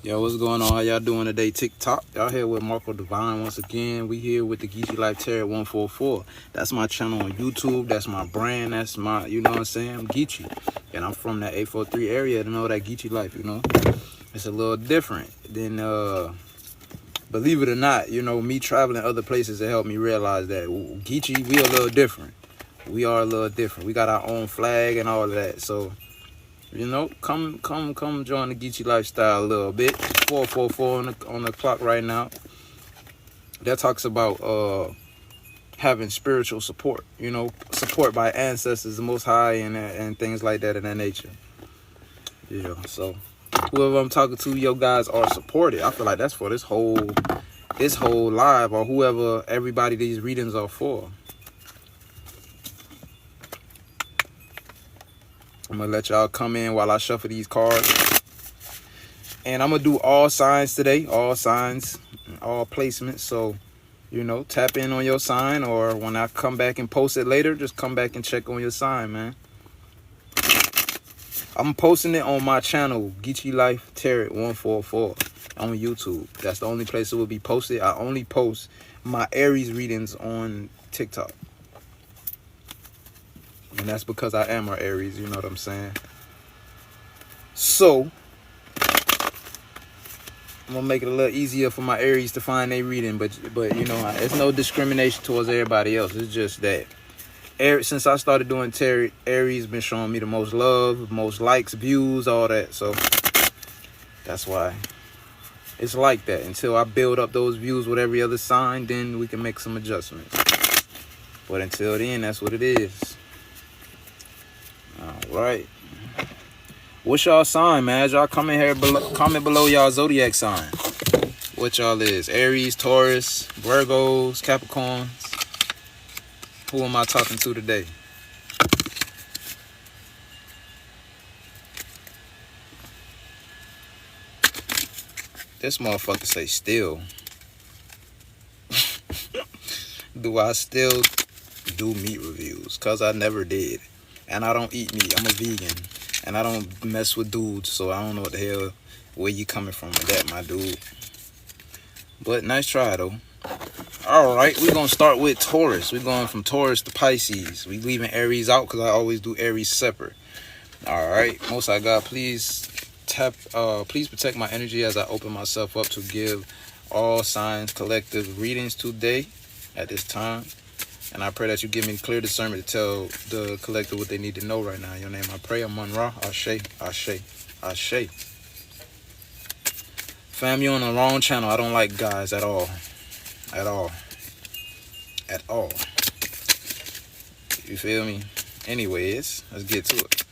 Yo, what's going on? How y'all doing today? TikTok. Y'all here with Marco Divine once again. We here with the Geechee Life Tarot 144. That's my channel on YouTube. That's my brand. That's my, you know what I'm saying? I'm Geechee. And I'm from that 843 area to know that Geechee life, you know? It's a little different than, believe it or not, you know, me traveling other places to help me realize that Geechee, we a little different. We are a little different. We got our own flag and all of that. So, you know, come join the Geechee lifestyle a little bit. 444 on the clock right now. That talks about having spiritual support, you know, support by ancestors, the Most High, and things like that in that nature. Yeah, so whoever I'm talking to, yo guys are supported. I feel like that's for this whole live, or whoever, everybody these readings are for. I'm gonna let y'all come in while I shuffle these cards. And I'm gonna do all signs today, all signs, all placements. So, you know, tap in on your sign, or when I come back and post it later, just come back and check on your sign, man. I'm posting it on my channel, Geechee Life Tarot 144 on YouTube. That's the only place it will be posted. I only post my Aries readings on TikTok. And that's because I am an Aries, you know what I'm saying? So, I'm gonna make it a little easier for my Aries to find their reading, but you know, it's no discrimination towards everybody else. It's just that since I started doing tarot, Aries been showing me the most love, most likes, views, all that. So that's why it's like that. Until I build up those views with every other sign, then we can make some adjustments. But until then, that's what it is. All right. What's y'all sign, man? Y'all comment here below, comment below y'all zodiac sign. What y'all is? Aries, Taurus, Virgos, Capricorns. Who am I talking to today? This motherfucker say still. Do I still do meat reviews? Cause I never did. And I don't eat meat. I'm a vegan. And I don't mess with dudes, so I don't know what the hell, where you coming from with that, my dude. But nice try, though. All right, we're going to start with Taurus. We're going from Taurus to Pisces. We leaving Aries out because I always do Aries separate. All right, Most High God, please protect my energy as I open myself up to give all signs collective readings today at this time. And I pray that you give me clear discernment to tell the collective what they need to know right now. In your name I pray. Amun Ra. Ashe. Ashe. Ashe. Fam, you're on the wrong channel. I don't like guys at all. At all. At all. You feel me? Anyways, let's get to it.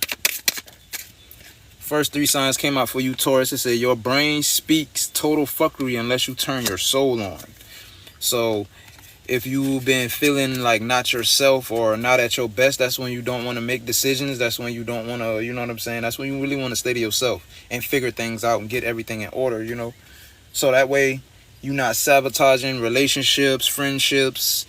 First three signs came out for you, Taurus. It said, your brain speaks total fuckery unless you turn your soul on. So, if you've been feeling like not yourself or not at your best, that's when you don't want to make decisions. That's when you don't want to, you know what I'm saying? That's when you really want to stay to yourself and figure things out and get everything in order, you know? So that way you're not sabotaging relationships, friendships,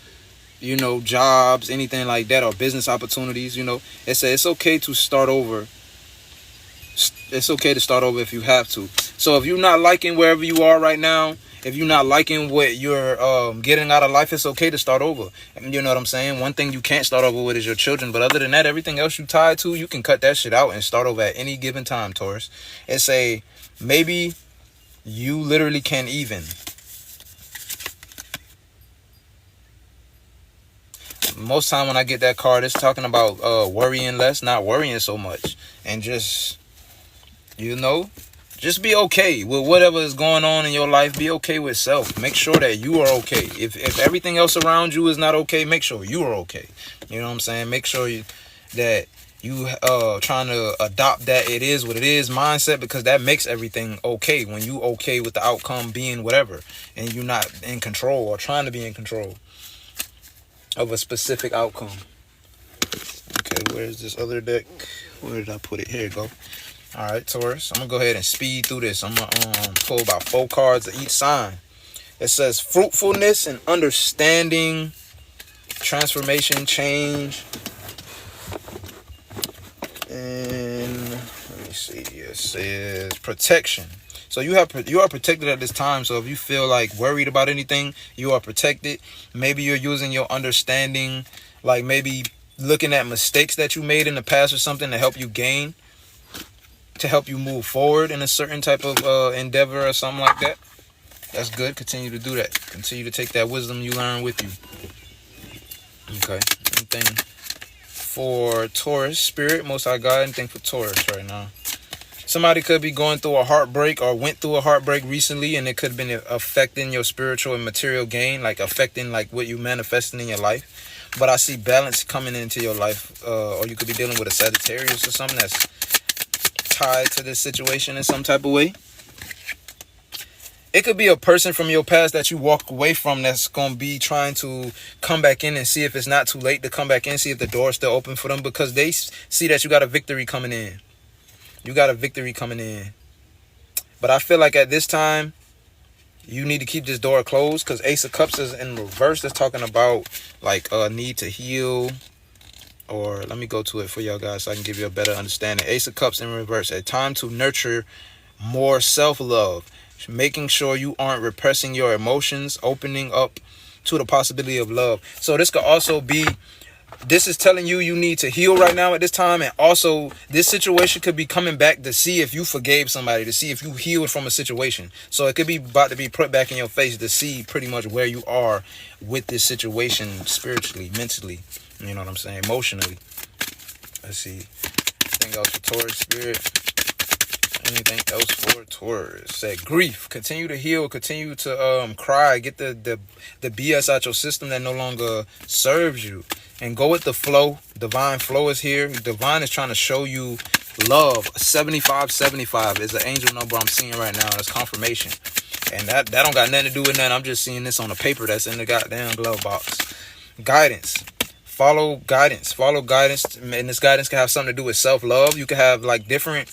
you know, jobs, anything like that, or business opportunities, you know? It's okay to start over. It's okay to start over if you have to. So if you're not liking wherever you are right now, if you're not liking what you're getting out of life, it's okay to start over. And you know what I'm saying? One thing you can't start over with is your children. But other than that, everything else you tied to, you can cut that shit out and start over at any given time, Taurus. It's maybe you literally can't even. Most time when I get that card, it's talking about worrying less, not worrying so much. And just, you know, just be okay with whatever is going on in your life. Be okay with self. Make sure that you are okay. If everything else around you is not okay, make sure you are okay. You know what I'm saying? Make sure that you trying to adopt that it is what it is mindset, because that makes everything okay. When you okay with the outcome being whatever, and you're not in control or trying to be in control of a specific outcome. Okay, where's this other deck? Where did I put it? Here you go. All right, Taurus, I'm going to go ahead and speed through this. I'm going to pull about 4 cards of each sign. It says fruitfulness and understanding, transformation, change. And let me see. It says protection. So So you are protected at this time. So if you feel like worried about anything, you are protected. Maybe you're using your understanding, like maybe looking at mistakes that you made in the past or something to help you gain, to help you move forward in a certain type of endeavor or something like that. That's good. Continue to do that. Continue to take that wisdom you learn with you. Okay. Anything for Taurus spirit? Most High God, anything for Taurus right now? Somebody could be going through a heartbreak or went through a heartbreak recently, and it could have been affecting your spiritual and material gain, like affecting like what you manifesting in your life. But I see balance coming into your life, or you could be dealing with a Sagittarius or something that's tied to this situation in some type of way. It could be a person from your past that you walk away from that's going to be trying to come back in and see if it's not too late to come back in, see if the door's still open for them, because they see that you got a victory coming in. You got a victory coming in. But I feel like at this time, you need to keep this door closed, because Ace of Cups is in reverse. That's talking about like a need to heal. Or let me go to it for y'all guys so I can give you a better understanding. Ace of Cups in reverse. A time to nurture more self-love. Making sure you aren't repressing your emotions, opening up to the possibility of love. So this could also be, this is telling you you need to heal right now at this time. And also this situation could be coming back to see if you forgave somebody, to see if you healed from a situation. So it could be about to be put back in your face to see pretty much where you are with this situation spiritually, mentally. You know what I'm saying? Emotionally. Let's see. Anything else for Taurus spirit? Anything else for Taurus? Said grief. Continue to heal. Continue to cry. Get the BS out your system that no longer serves you. And go with the flow. Divine flow is here. Divine is trying to show you love. 7575 is the angel number I'm seeing right now. That's confirmation. And that don't got nothing to do with nothing. I'm just seeing this on the paper that's in the goddamn glove box. Guidance. Follow guidance. Follow guidance. And this guidance can have something to do with self-love. You can have like different...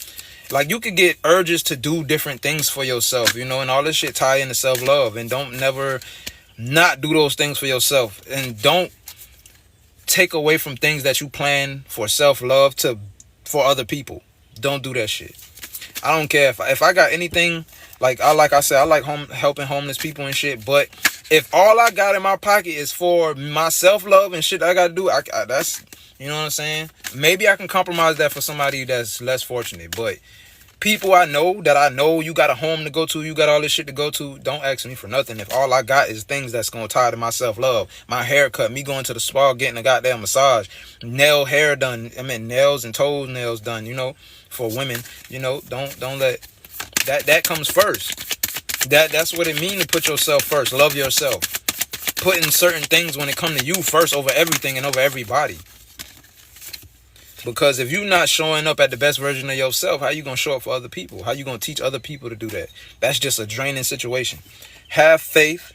Like you could get urges to do different things for yourself, you know, and all this shit tie into self-love. And don't never not do those things for yourself. And don't take away from things that you plan for self-love for other people. Don't do that shit. I don't care if I got anything, like I said, I like helping homeless people and shit. But if all I got in my pocket is for my self-love and shit I got to do, that's, you know what I'm saying? Maybe I can compromise that for somebody that's less fortunate. But people I know you got a home to go to, you got all this shit to go to, don't ask me for nothing. If all I got is things that's going to tie to my self-love, my haircut, me going to the spa, getting a goddamn massage, hair done, nails and toenails done, you know, for women, you know, don't let that comes first. That's what it means to put yourself first. Love yourself. Putting certain things when it comes to you first over everything and over everybody. Because if you're not showing up at the best version of yourself, how you going to show up for other people? How you going to teach other people to do that? That's just a draining situation. Have faith.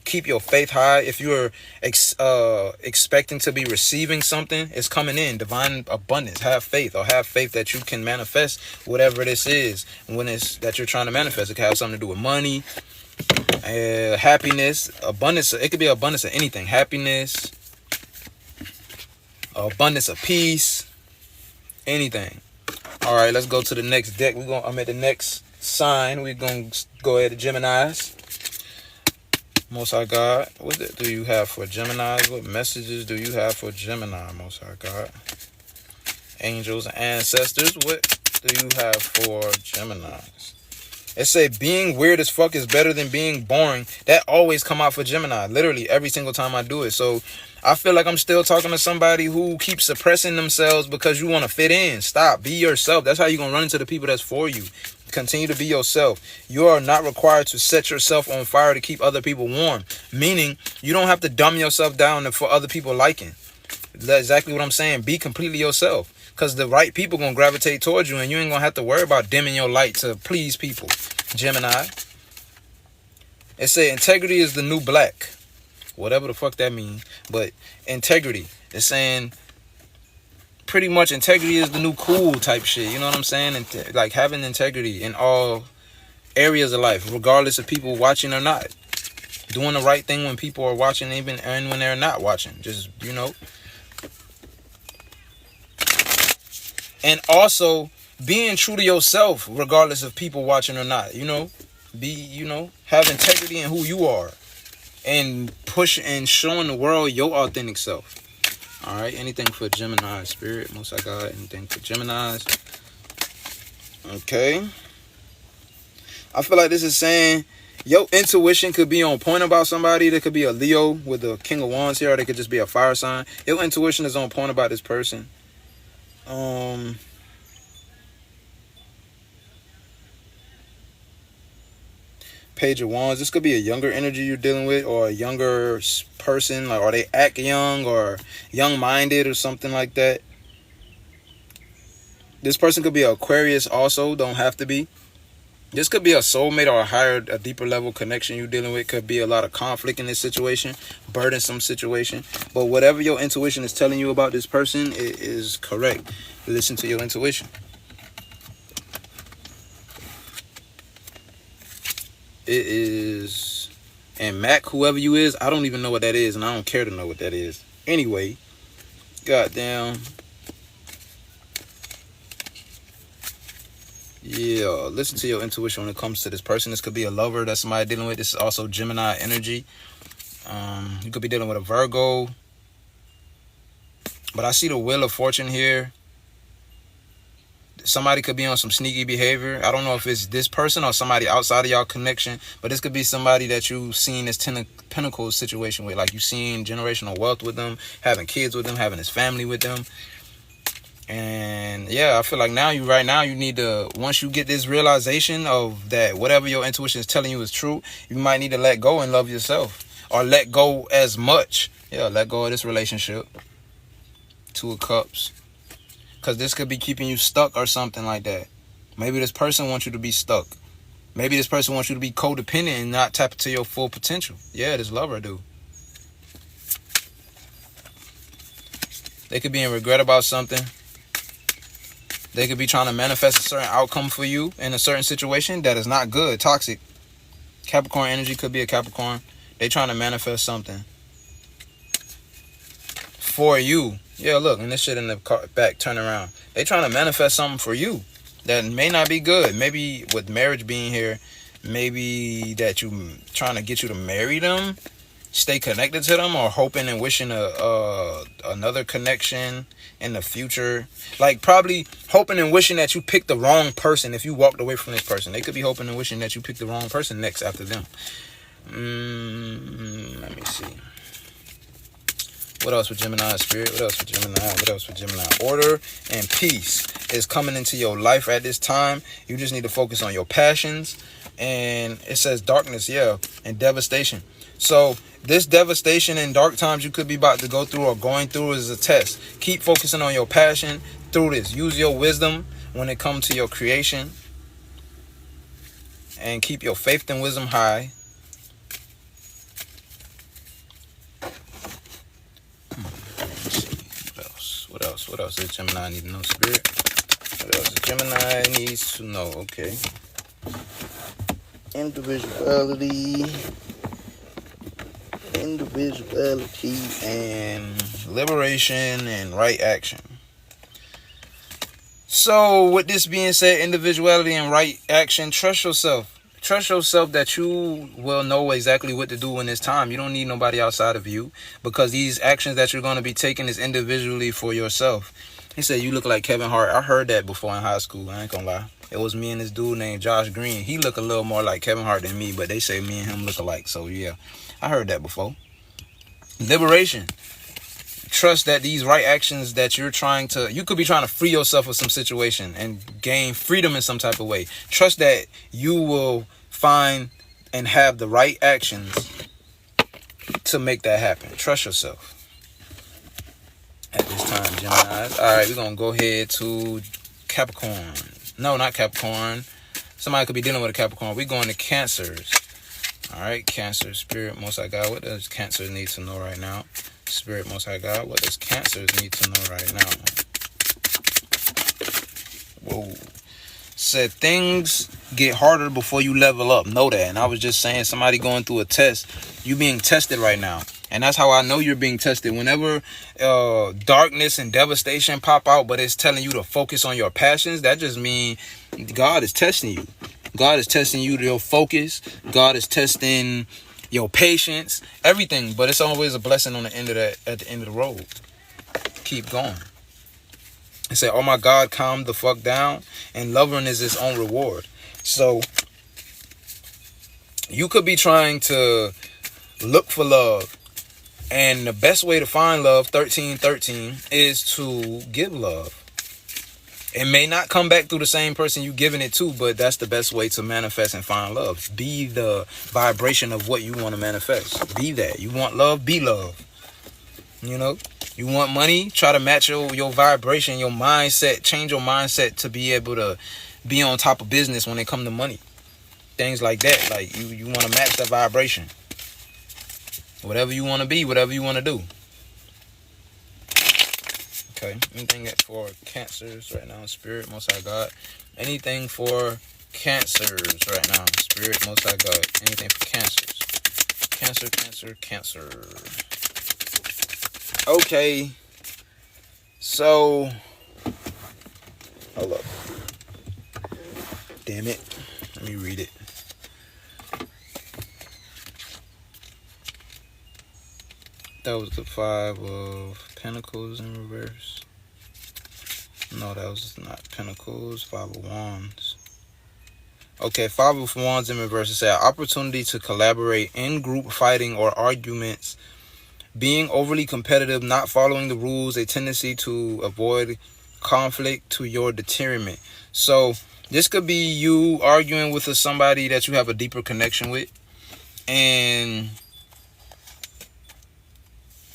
Keep your faith high. If you're expecting to be receiving something, it's coming in. Divine abundance. Have faith, or have faith that you can manifest whatever this is when it's that you're trying to manifest. It can have something to do with money, happiness, abundance. It could be abundance of anything. Happiness, abundance of peace. Anything. All right, let's go to the next deck. I'm at the next sign. We're gonna go ahead to Gemini's. Most High God, what do you have for Gemini's? What messages do you have for Gemini, Most High God? Angels and ancestors, what do you have for Gemini's? It say being weird as fuck is better than being boring. That always come out for Gemini, literally every single time I do it. So I feel like I'm still talking to somebody who keeps suppressing themselves because you want to fit in. Stop. Be yourself. That's how you're going to run into the people that's for you. Continue to be yourself. You are not required to set yourself on fire to keep other people warm. Meaning, you don't have to dumb yourself down for other people liking. That's exactly what I'm saying. Be completely yourself. Because the right people going to gravitate towards you, and you ain't going to have to worry about dimming your light to please people. Gemini. It say integrity is the new black. Whatever the fuck that means. But integrity. It's saying pretty much integrity is the new cool type shit. You know what I'm saying? And like having integrity in all areas of life, regardless of people watching or not. Doing the right thing when people are watching, even and when they're not watching. Just, you know. And also being true to yourself, regardless of people watching or not. Have integrity in who you are, and push and showing the world your authentic self. All right, anything for Gemini spirit, most I got. Anything for Geminis? Okay. I feel like this is saying your intuition could be on point about somebody. There could be a Leo with the King of Wands here, or they could just be a fire sign. Your intuition is on point about this person. Page of Wands. This could be a younger energy you're dealing with, or a younger person, like, or they act young or young-minded or something like that. This person could be an Aquarius also, don't have to be. This could be a soulmate or a deeper level connection you're dealing with. Could be a lot of conflict in this situation, burdensome situation. But whatever your intuition is telling you about this person, it is correct. Listen to your intuition. It is, and Mac, whoever you is, I don't even know what that is, and I don't care to know what that is. Anyway, goddamn. Yeah, listen to your intuition when it comes to this person. This could be a lover that somebody dealing with. This is also Gemini energy. You could be dealing with a Virgo. But I see the Wheel of Fortune here. Somebody could be on some sneaky behavior. I don't know if it's this person or somebody outside of y'all connection, but this could be somebody that you've seen this Ten of Pentacles situation with. Like, you've seen generational wealth with them, having kids with them, having his family with them. And yeah, I feel like right now you need to, once you get this realization of that whatever your intuition is telling you is true, you might need to let go and love yourself, or let go as much. Yeah, let go of this relationship. Two of Cups. Because this could be keeping you stuck or something like that. Maybe this person wants you to be stuck. Maybe this person wants you to be codependent and not tap into your full potential. Yeah, this lover do. They could be in regret about something. They could be trying to manifest a certain outcome for you in a certain situation that is not good, toxic. Capricorn energy could be a Capricorn. They trying to manifest something for you. Yeah, look, and this shit in the back, turn around. They trying to manifest something for you that may not be good. Maybe with marriage being here, maybe that you trying to get you to marry them, stay connected to them, or hoping and wishing another connection in the future. Like, probably hoping and wishing that you picked the wrong person if you walked away from this person. They could be hoping and wishing that you picked the wrong person next after them. Let me see. What else for Gemini spirit? What else for Gemini? What else for Gemini? Order and peace is coming into your life at this time. You just need to focus on your passions. And it says darkness, yeah, and devastation. So this devastation and dark times you could be about to go through or going through is a test. Keep focusing on your passion through this. Use your wisdom when it comes to your creation. And keep your faith and wisdom high. What else does Gemini need to know, spirit? What else does Gemini needs to know? Okay. Individuality, and liberation and right action. So with this being said, individuality and right action, trust yourself. Trust yourself that you will know exactly what to do in this time. You don't need nobody outside of you, because these actions that you're going to be taking is individually for yourself. He said, you look like Kevin Hart. I heard that before in high school. I ain't gonna lie. It was me and this dude named Josh Green. He looked a little more like Kevin Hart than me, but they say me and him look alike. So yeah, I heard that before. Liberation. Trust that these right actions that you could be trying to free yourself of some situation and gain freedom in some type of way. Trust that you will find and have the right actions to make that happen. Trust yourself at this time, Gemini. All right, we're going to go ahead to Capricorn. No, not Capricorn. Somebody could be dealing with a Capricorn. We're going to Cancers. All right, Cancer, Spirit, Most High God. What does Cancer need to know right now? Spirit, Most High God. What does Cancer need to know right now? Whoa. Said things get harder before you level up. Know that. And I was just saying, somebody going through a test. You being tested right now. And that's how I know you're being tested. Whenever darkness and devastation pop out, but it's telling you to focus on your passions, that just means God is testing you. God is testing you, your focus. God is testing your patience, everything. But it's always a blessing on the end of that, at the end of the road. Keep going. And say, oh my God, calm the fuck down. And loving is its own reward. So you could be trying to look for love. And the best way to find love, 1313, is to give love. It may not come back through the same person you giving it to, but that's the best way to manifest and find love. Be the vibration of what you want to manifest. Be that. You want love, be love. You know? You want money, try to match your vibration, your mindset, change your mindset to be able to be on top of business when it comes to money. Things like that. Like you want to match that vibration. Whatever you want to be, whatever you want to do. Okay, anything for Cancers right now, Spirit, Most High God. Anything for Cancers right now, Spirit, Most High God. Anything for Cancers. Cancer, Cancer, Cancer. Okay, so, hold up. Damn it. Let me read it. That was the 5 of Pentacles in reverse. No, that was not Pentacles. 5 of Wands. Okay, 5 of Wands in reverse. It said opportunity to collaborate in group fighting or arguments. Being overly competitive, not following the rules, a tendency to avoid conflict to your detriment. So this could be you arguing with somebody that you have a deeper connection with. And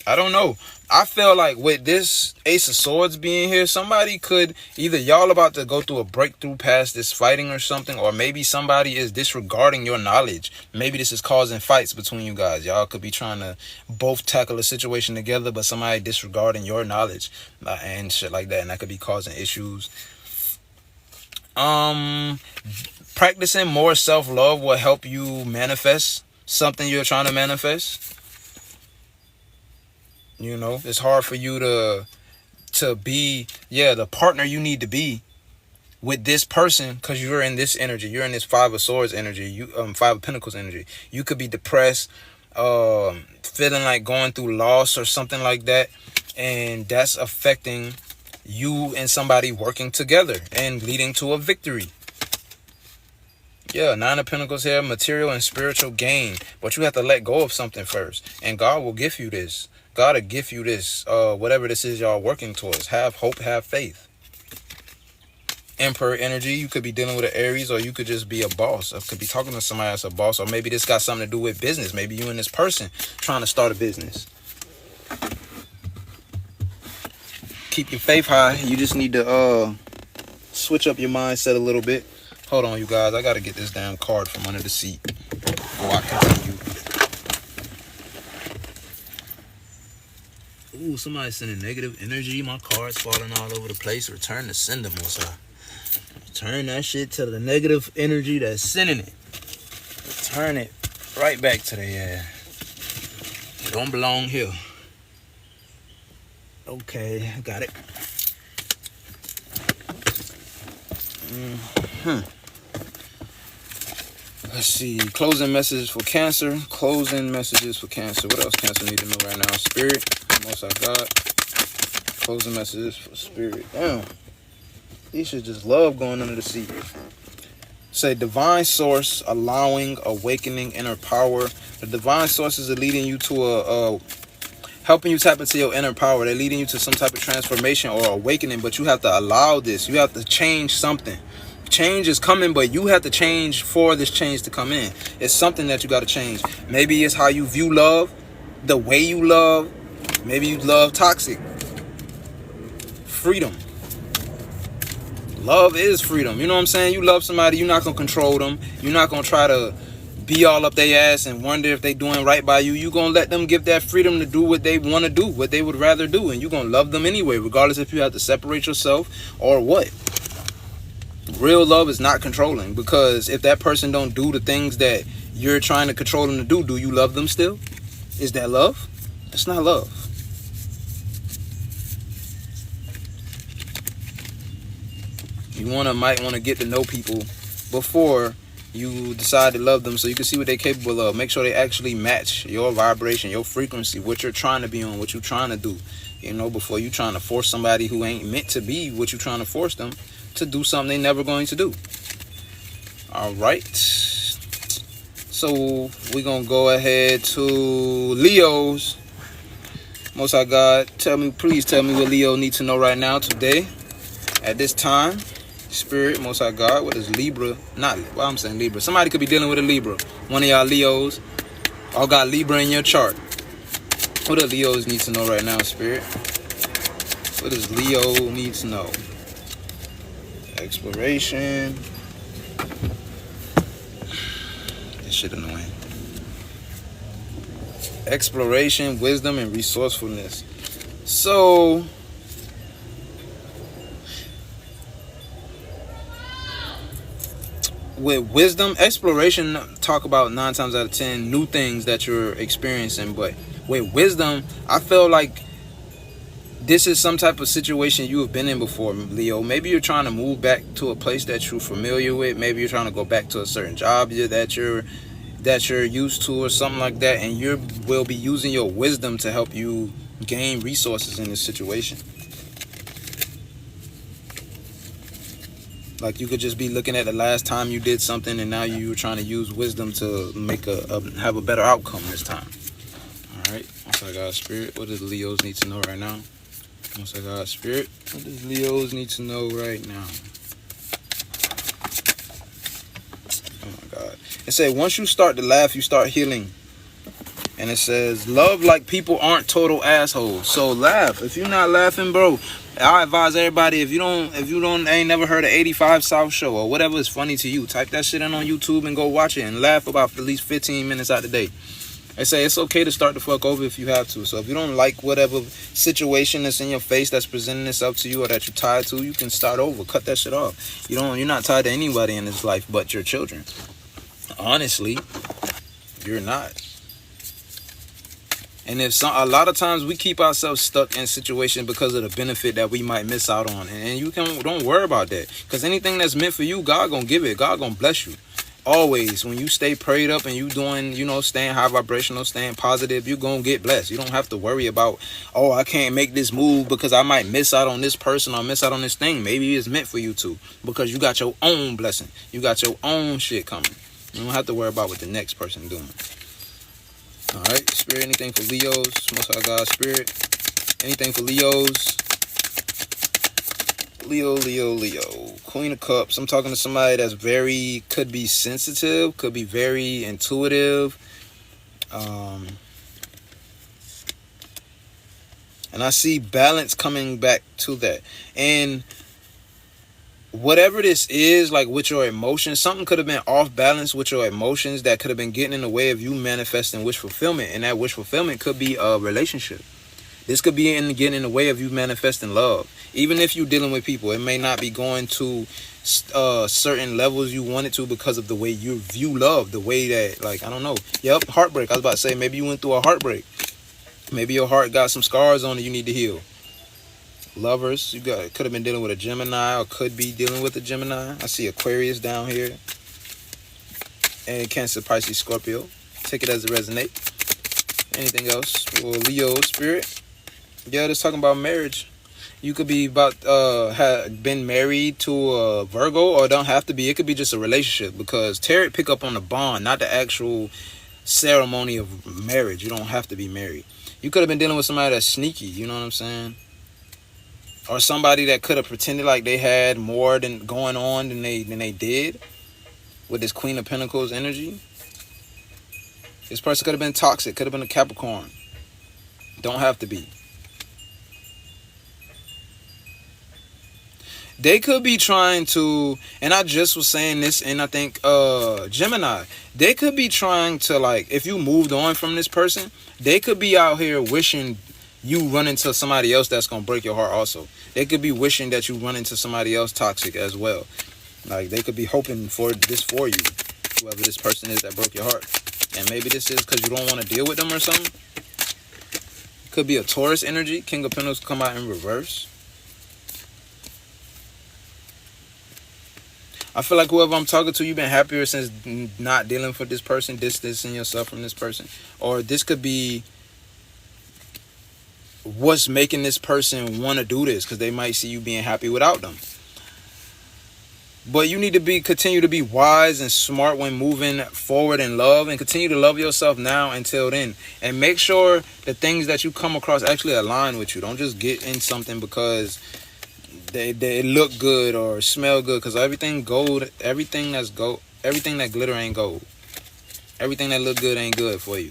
I don't know. I feel like with this Ace of Swords being here, somebody could, either y'all about to go through a breakthrough past this fighting or something, or maybe somebody is disregarding your knowledge. Maybe this is causing fights between you guys. Y'all could be trying to both tackle a situation together, but somebody disregarding your knowledge and shit like that, and that could be causing issues. Practicing more self-love will help you manifest something you're trying to manifest. You know, it's hard for you to be, the partner you need to be with this person, because you're in this energy. You're in this 5 of Swords energy. 5 of Pentacles energy. You could be depressed, feeling like going through loss or something like that, and that's affecting you and somebody working together and leading to a victory. Yeah, 9 of Pentacles here, material and spiritual gain, but you have to let go of something first, and God will give you this. God will give you this, whatever this is y'all working towards. Have hope, have faith. Emperor energy, you could be dealing with an Aries, or you could just be a boss. Or could be talking to somebody that's a boss, or maybe this got something to do with business. Maybe you and this person trying to start a business. Keep your faith high. You just need to switch up your mindset a little bit. Hold on, you guys. I got to get this damn card from under the seat before I continue. Ooh, somebody's sending negative energy. My card's falling all over the place. Return to sender, Musa. Turn that shit to the negative energy that's sending it. Turn it right back to the ass. Don't belong here. Okay, I got it. Let's see. Closing messages for Cancer. Closing messages for Cancer. What else Cancer need to know right now? Spirit. Most I got. Closing messages for Spirit. Damn. These should just love going under the seat. Say divine source, allowing, awakening, inner power. The divine sources are leading you to helping you tap into your inner power. They're leading you to some type of transformation or awakening, but you have to allow this. You have to change something. Change is coming, but you have to change for this change to come in. It's something that you got to change. Maybe it's how you view love, the way you love. Maybe you love toxic. Freedom. Love is freedom. You know what I'm saying? You love somebody, you're not going to control them. You're not going to try to be all up their ass and wonder if they doing right by you. You're going to let them give that freedom to do what they want to do, what they would rather do. And you're going to love them anyway, regardless if you have to separate yourself or what. Real love is not controlling, because if that person don't do the things that you're trying to control them to do you love them still? Is that love? It's not love. You might want to get to know people before you decide to love them, so you can see what they're capable of. Make sure they actually match your vibration, your frequency, what you're trying to be on, what you're trying to do. You know, before you trying to force somebody who ain't meant to be what you're trying to force them to do something they never going to do. All right. So we're going to go ahead to Leos. Most High God, please tell me what Leo needs to know right now, today, at this time. Spirit, Most High God, what is Libra? I'm saying Libra. Somebody could be dealing with a Libra. One of y'all Leos. All got Libra in your chart. What do Leos need to know right now, Spirit? What does Leo need to know? Exploration. This shit annoying. Exploration, wisdom, and resourcefulness. So with wisdom, exploration, talk about 9 times out of 10 new things that you're experiencing. But with wisdom, I feel like this is some type of situation you have been in before, Leo. Maybe you're trying to move back to a place that you're familiar with. Maybe you're trying to go back to a certain job that you're used to, or something like that, and you will be using your wisdom to help you gain resources in this situation. Like, you could just be looking at the last time you did something, and now you're trying to use wisdom to make have a better outcome this time. All right, Most High God Spirit, what does Leos need to know right now? Most High God Spirit, what does Leos need to know right now? Oh my God. It says, once you start to laugh, you start healing. And it says, love like people aren't total assholes. So laugh. If you're not laughing, bro, I advise everybody, if you ain't never heard of 85 South Show or whatever is funny to you, type that shit in on YouTube and go watch it and laugh about at least 15 minutes out the day. They say it's okay to start the fuck over if you have to. So if you don't like whatever situation that's in your face that's presenting itself to you, or that you're tied to, you can start over. Cut that shit off. You're not tied to anybody in this life but your children. Honestly, you're not. And a lot of times we keep ourselves stuck in situations because of the benefit that we might miss out on. And don't worry about that. Because anything that's meant for you, God gonna give it. God gonna bless you. Always, when you stay prayed up and you doing, staying high vibrational, staying positive, you're gonna get blessed. You don't have to worry about, oh, I can't make this move because I might miss out on this person or miss out on this thing. Maybe it's meant for you to, because you got your own blessing. You got your own shit coming. You don't have to worry about what the next person doing. All right, Spirit, anything for Leos? Most High God Spirit, anything for Leos? Leo. Queen of Cups. I'm talking to somebody that's could be sensitive, could be very intuitive. And I see balance coming back to that. And whatever this is, like with your emotions, something could have been off balance with your emotions that could have been getting in the way of you manifesting wish fulfillment. And that wish fulfillment could be a relationship. This could be getting in the way of you manifesting love. Even if you're dealing with people, it may not be going to certain levels you want it to because of the way you view love. The way that, like, I don't know. Yep, heartbreak. I was about to say, maybe you went through a heartbreak. Maybe your heart got some scars on it you need to heal. Lovers, could have been dealing with a Gemini, or could be dealing with a Gemini. I see Aquarius down here. And Cancer, Pisces, Scorpio. Take it as it resonates. Anything else for Leo Spirit? Yeah, just talking about marriage. You could be have been married to a Virgo, or don't have to be. It could be just a relationship, because tarot pick up on the bond, not the actual ceremony of marriage. You don't have to be married. You could have been dealing with somebody that's sneaky, you know what I'm saying? Or somebody that could have pretended like they had more than going on than they did, with this Queen of Pentacles energy. This person could have been toxic, could have been a Capricorn. Don't have to be. They could be trying to, and I just was saying this, and I think Gemini, they could be trying to, like, if you moved on from this person, they could be out here wishing you run into somebody else that's going to break your heart also. They could be wishing that you run into somebody else toxic as well. Like, they could be hoping for this for you, whoever this person is that broke your heart. And maybe this is because you don't want to deal with them or something. Could be a Taurus energy. King of Pentacles come out in reverse. I feel like whoever I'm talking to, you've been happier since not dealing with this person, distancing yourself from this person. Or this could be what's making this person want to do this, because they might see you being happy without them. But you need to continue to be wise and smart when moving forward in love, and continue to love yourself now until then. And make sure the things that you come across actually align with you. Don't just get in something because they look good or smell good, because everything that glitter ain't gold. Everything that look good ain't good for you.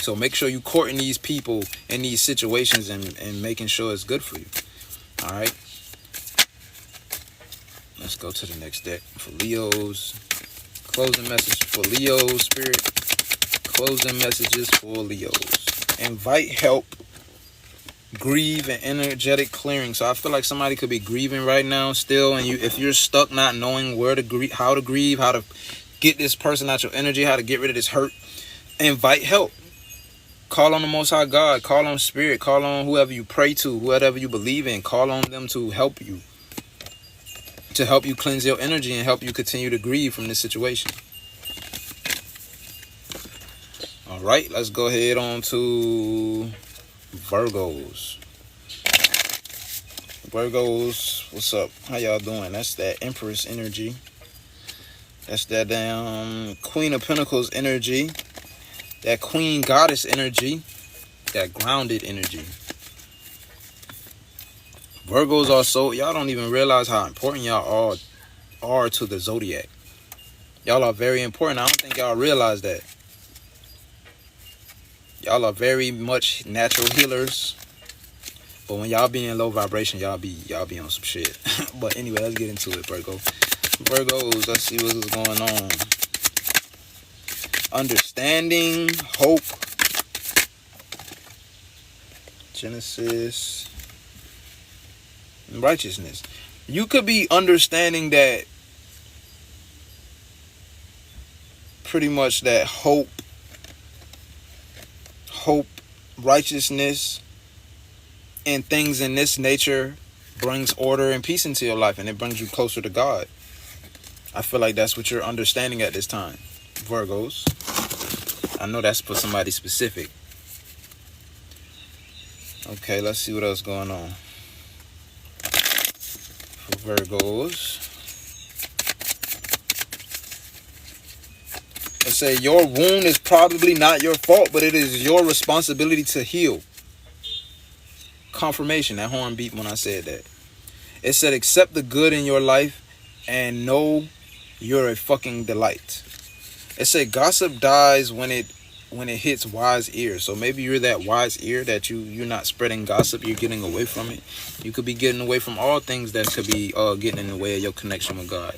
So make sure you courting these people in these situations and making sure it's good for you. All right. Let's go to the next deck for Leos. Closing message for Leos, Spirit. Closing messages for Leos. Invite help. Grieve and energetic clearing. So I feel like somebody could be grieving right now still, and if you're stuck not knowing where to grieve, how to grieve, how to get this person out your energy, how to get rid of this hurt, invite help. Call on the Most High God, call on Spirit, call on whoever you pray to, whoever you believe in, call on them to help you cleanse your energy and help you continue to grieve from this situation. All right, let's go ahead on to Virgos. Virgos, what's up? How y'all doing? That's that Empress energy. That's that damn Queen of Pentacles energy. That Queen Goddess energy. That grounded energy. Virgos are so, y'all don't even realize how important y'all all are to the zodiac. Y'all are very important. I don't think y'all realize that. Y'all are very much natural healers. But when y'all be in low vibration, y'all be on some shit. But anyway, let's get into it, Virgo. Virgos, let's see what's going on. Understanding, hope, Genesis, and righteousness. You could be understanding that pretty much that hope, righteousness, and things in this nature brings order and peace into your life, and it brings you closer to God. I feel like that's what you're understanding at this time, Virgos. I know that's for somebody specific. Okay, let's see what else going on for Virgos. Let's say your wound is probably not your fault, but it is your responsibility to heal. Confirmation, that horn beat when I said that. It said, accept the good in your life and know you're a fucking delight. It said, gossip dies when it hits wise ears. So maybe you're that wise ear that you're not spreading gossip. You're getting away from it. You could be getting away from all things that could be getting in the way of your connection with God,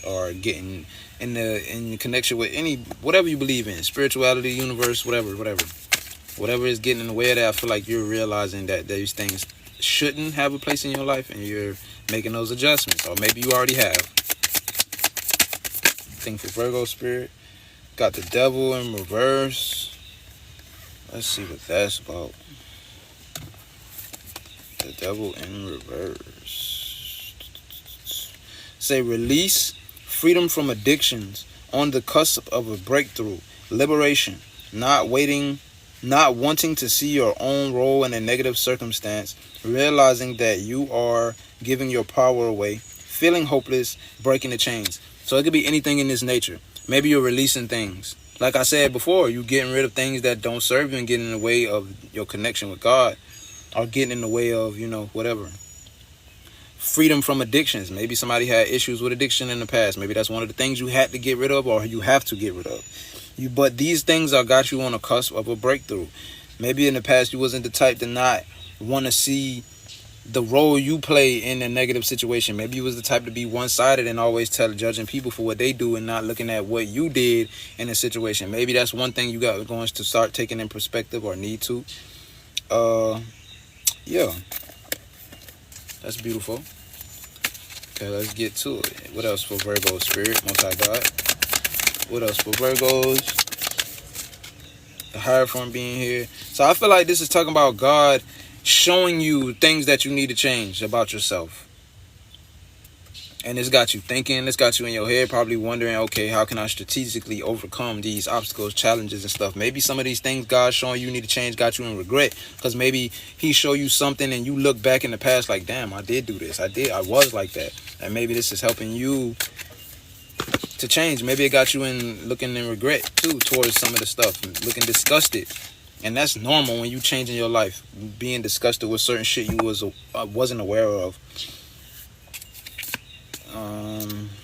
or getting in the connection with whatever you believe in, spirituality, universe, whatever is getting in the way of that. I feel like you're realizing that these things shouldn't have a place in your life, and you're making those adjustments, or maybe you already have. Thing for Virgo spirit. Got the devil in reverse. Let's see what that's about. The devil in reverse. Say release, freedom from addictions, on the cusp of a breakthrough, liberation, not wanting to see your own role in a negative circumstance, realizing that you are giving your power away, feeling hopeless, breaking the chains. So it could be anything in this nature. Maybe you're releasing things. Like I said before, you're getting rid of things that don't serve you and getting in the way of your connection with God, or getting in the way of, whatever. Freedom from addictions. Maybe somebody had issues with addiction in the past. Maybe that's one of the things you had to get rid of, or you have to get rid of. But these things got you on the cusp of a breakthrough. Maybe in the past you wasn't the type to not want to see the role you play in a negative situation. Maybe you was the type to be one-sided and always judging people for what they do and not looking at what you did in a situation. Maybe that's one thing you got going to start taking in perspective, or need to. Yeah. That's beautiful. Okay, let's get to it. What else for Virgo spirit, Most High God? What else for Virgos? The Hierophant being here. So I feel like this is talking about God showing you things that you need to change about yourself. And it's got you thinking, it's got you in your head probably wondering, okay, how can I strategically overcome these obstacles, challenges, and stuff? Maybe some of these things God's showing you need to change got you in regret, because maybe he show you something and you look back in the past like, damn, I did do this. I was like that. And maybe this is helping you to change. Maybe it got you in looking in regret too towards some of the stuff, looking disgusted. And that's normal when you change in your life, being disgusted with certain shit you wasn't aware of.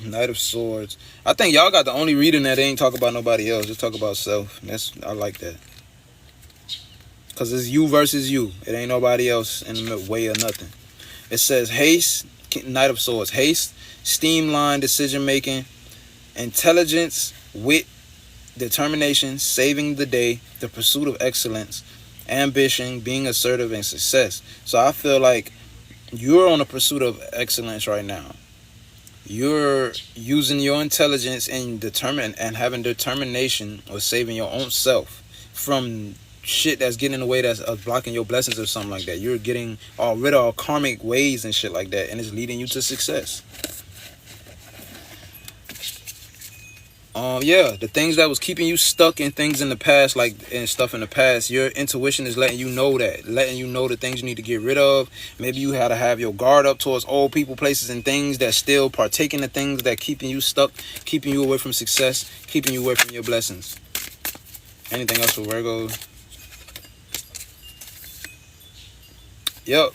Knight of Swords. I think y'all got the only reading that ain't talk about nobody else. Just talk about self. I like that. Because it's you versus you. It ain't nobody else in the way or nothing. It says haste, Knight of Swords. Haste, streamlined decision making, intelligence, wit, determination, saving the day, the pursuit of excellence, ambition, being assertive, and success. So I feel like you're on a pursuit of excellence right now. You're using your intelligence and having determination or saving your own self from shit that's getting in the way, that's blocking your blessings or something like that. You're getting rid of karmic ways and shit like that, and it's leading you to success. Yeah, the things that was keeping you stuck in things in the past, and stuff in the past, your intuition is letting you know the things you need to get rid of. Maybe you had to have your guard up towards old people, places, and things that still partake in the things that keeping you stuck, keeping you away from success, keeping you away from your blessings. Anything else for Virgo? Yep.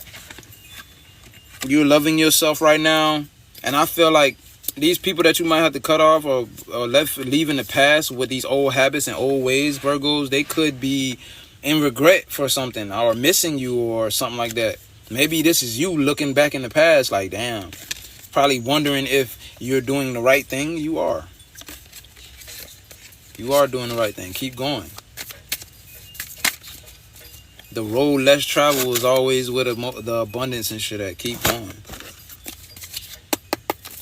You're loving yourself right now, and I feel like these people that you might have to cut off or leave in the past with these old habits and old ways, Virgos, they could be in regret for something or missing you or something like that. Maybe this is you looking back in the past like, damn, probably wondering if you're doing the right thing. You are. You are doing the right thing. Keep going. The road less traveled is always with the abundance and shit at. Keep going.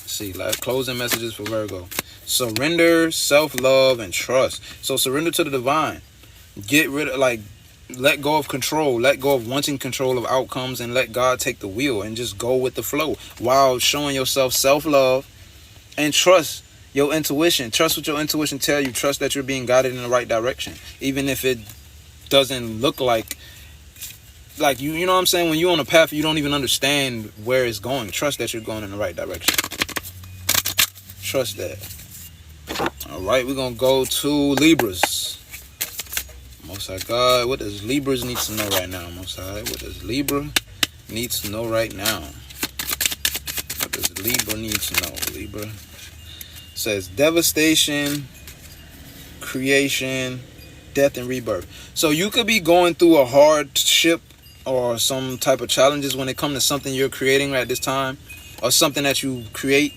See, like closing messages for Virgo. Surrender, self-love, and trust. So surrender to the divine. Get rid of, let go of control. Let go of wanting control of outcomes and let God take the wheel and just go with the flow while showing yourself self-love and trust your intuition. Trust what your intuition tell you. Trust that you're being guided in the right direction. Even if it doesn't look like you know what I'm saying? When you're on a path, you don't even understand where it's going. Trust that you're going in the right direction. Trust that. All right, we're going to go to Libras. Most High God, what does Libras need to know right now? Most High, what does Libra need to know right now? What does Libra need to know? Libra says devastation, creation, death, and rebirth. So you could be going through a hardship or some type of challenges when it comes to something you're creating at this time or something that you create.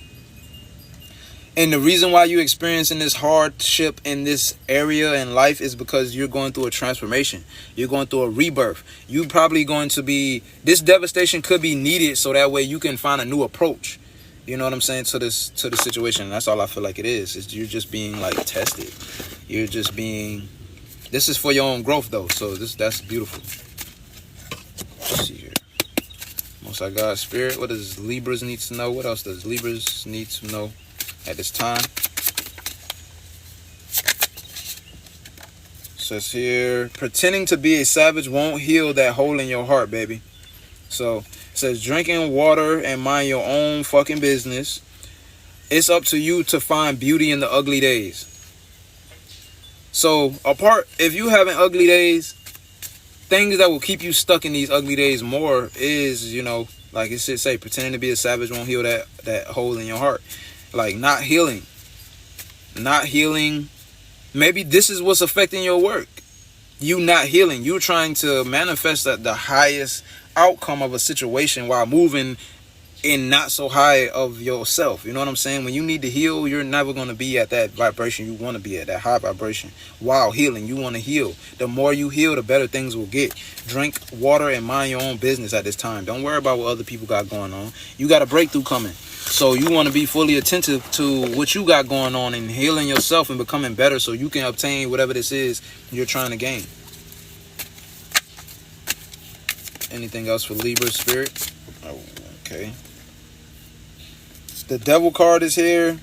And the reason why you're experiencing this hardship in this area in life is because you're going through a transformation. You're going through a rebirth. You're probably going to be, this devastation could be needed so that way you can find a new approach. You know what I'm saying, to the situation. And that's all I feel like it is you're just being tested. You're just being, this is for your own growth though. So that's beautiful. Let's see here. Most High God Spirit, what does Libras need to know? What else does Libras need to know at this time? Says here, pretending to be a savage won't heal that hole in your heart, baby. So it says drinking water and mind your own fucking business. It's up to you to find beauty in the ugly days. So if you having ugly days, things that will keep you stuck in these ugly days more is, like it should say, pretending to be a savage won't heal that hole in your heart. Like not healing. Maybe this is what's affecting your work. You not healing. You trying to manifest the highest outcome of a situation while moving in not so high of yourself. You know what I'm saying? When you need to heal, you're never going to be at that vibration you want to be at, that high vibration. While healing, you want to heal. The more you heal, the better things will get. Drink water and mind your own business at this time. Don't worry about what other people got going on. You got a breakthrough coming. So you want to be fully attentive to what you got going on and healing yourself and becoming better so you can obtain whatever this is you're trying to gain. Anything else for Libra spirit? Oh, okay. The Devil card is here.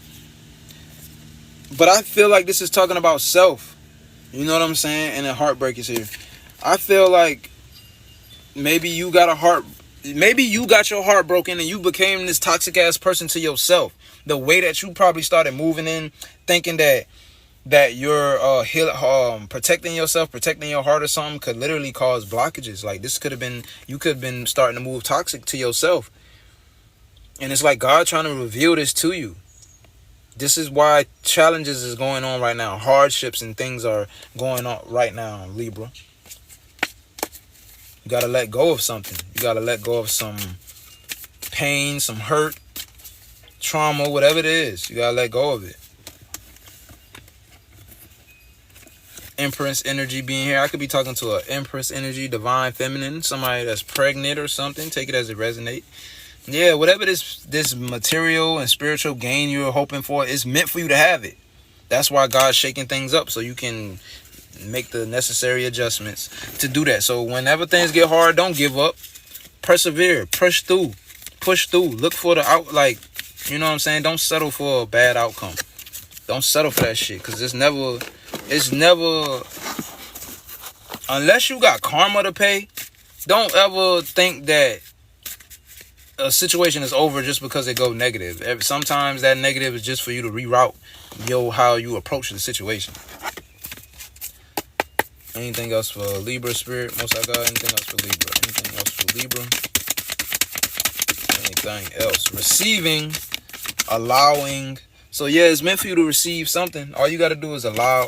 But I feel like this is talking about self. You know what I'm saying? And the heartbreak is here. I feel like maybe you got your heart broken and you became this toxic ass person to yourself. The way that you probably started moving in, thinking that you're protecting yourself, protecting your heart or something, could literally cause blockages. Like this could have been, you could have been starting to move toxic to yourself. And it's like God trying to reveal this to you. This is why challenges is going on right now. Hardships and things are going on right now, Libra. You got to let go of something. You got to let go of some pain, some hurt, trauma, whatever it is. You got to let go of it. Empress energy being here. I could be talking to an Empress energy, divine feminine, somebody that's pregnant or something. Take it as it resonates. Yeah, whatever this material and spiritual gain you're hoping for, it's meant for you to have it. That's why God's shaking things up so you can make the necessary adjustments to do that. So whenever things get hard, don't give up. Persevere. Push through. Look for the out. Like, you know what I'm saying? Don't settle for a bad outcome. Don't settle for that shit. Because it's never, unless you got karma to pay, don't ever think that a situation is over just because it go negative. Sometimes that negative is just for you to reroute how you approach the situation. Anything else for Libra spirit? Most I got. Anything else for Libra? Anything else for Libra? Anything else? Receiving, allowing. So yeah, it's meant for you to receive something. All you got to do is allow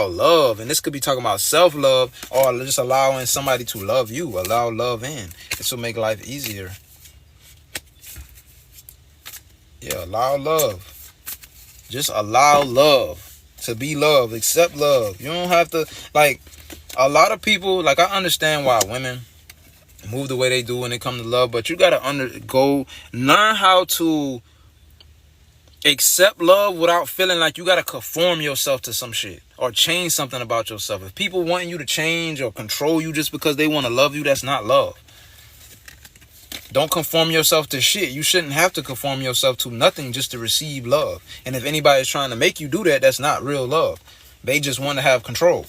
love. And this could be talking about self-love or just allowing somebody to love you. Allow love in. This will make life easier. Yeah, allow love. Just allow love to be love. Accept love. You don't have to, like, a lot of people, like, I understand why women move the way they do when it comes to love, but you got to learn how to accept love without feeling like you got to conform yourself to some shit or change something about yourself. If people want you to change or control you just because they want to love you, that's not love. Don't conform yourself to shit. You shouldn't have to conform yourself to nothing just to receive love. And if anybody's trying to make you do that, that's not real love. They just want to have control.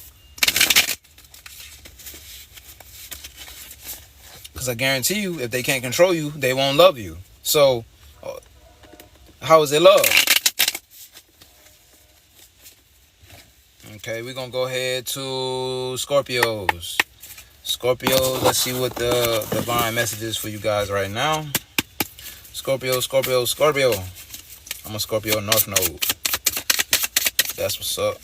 Because I guarantee you, if they can't control you, they won't love you. So, how is it love? Okay, we're going to go ahead to Scorpios. Scorpios, let's see what the divine message is for you guys right now. Scorpio. I'm a Scorpio North Node. That's what's up.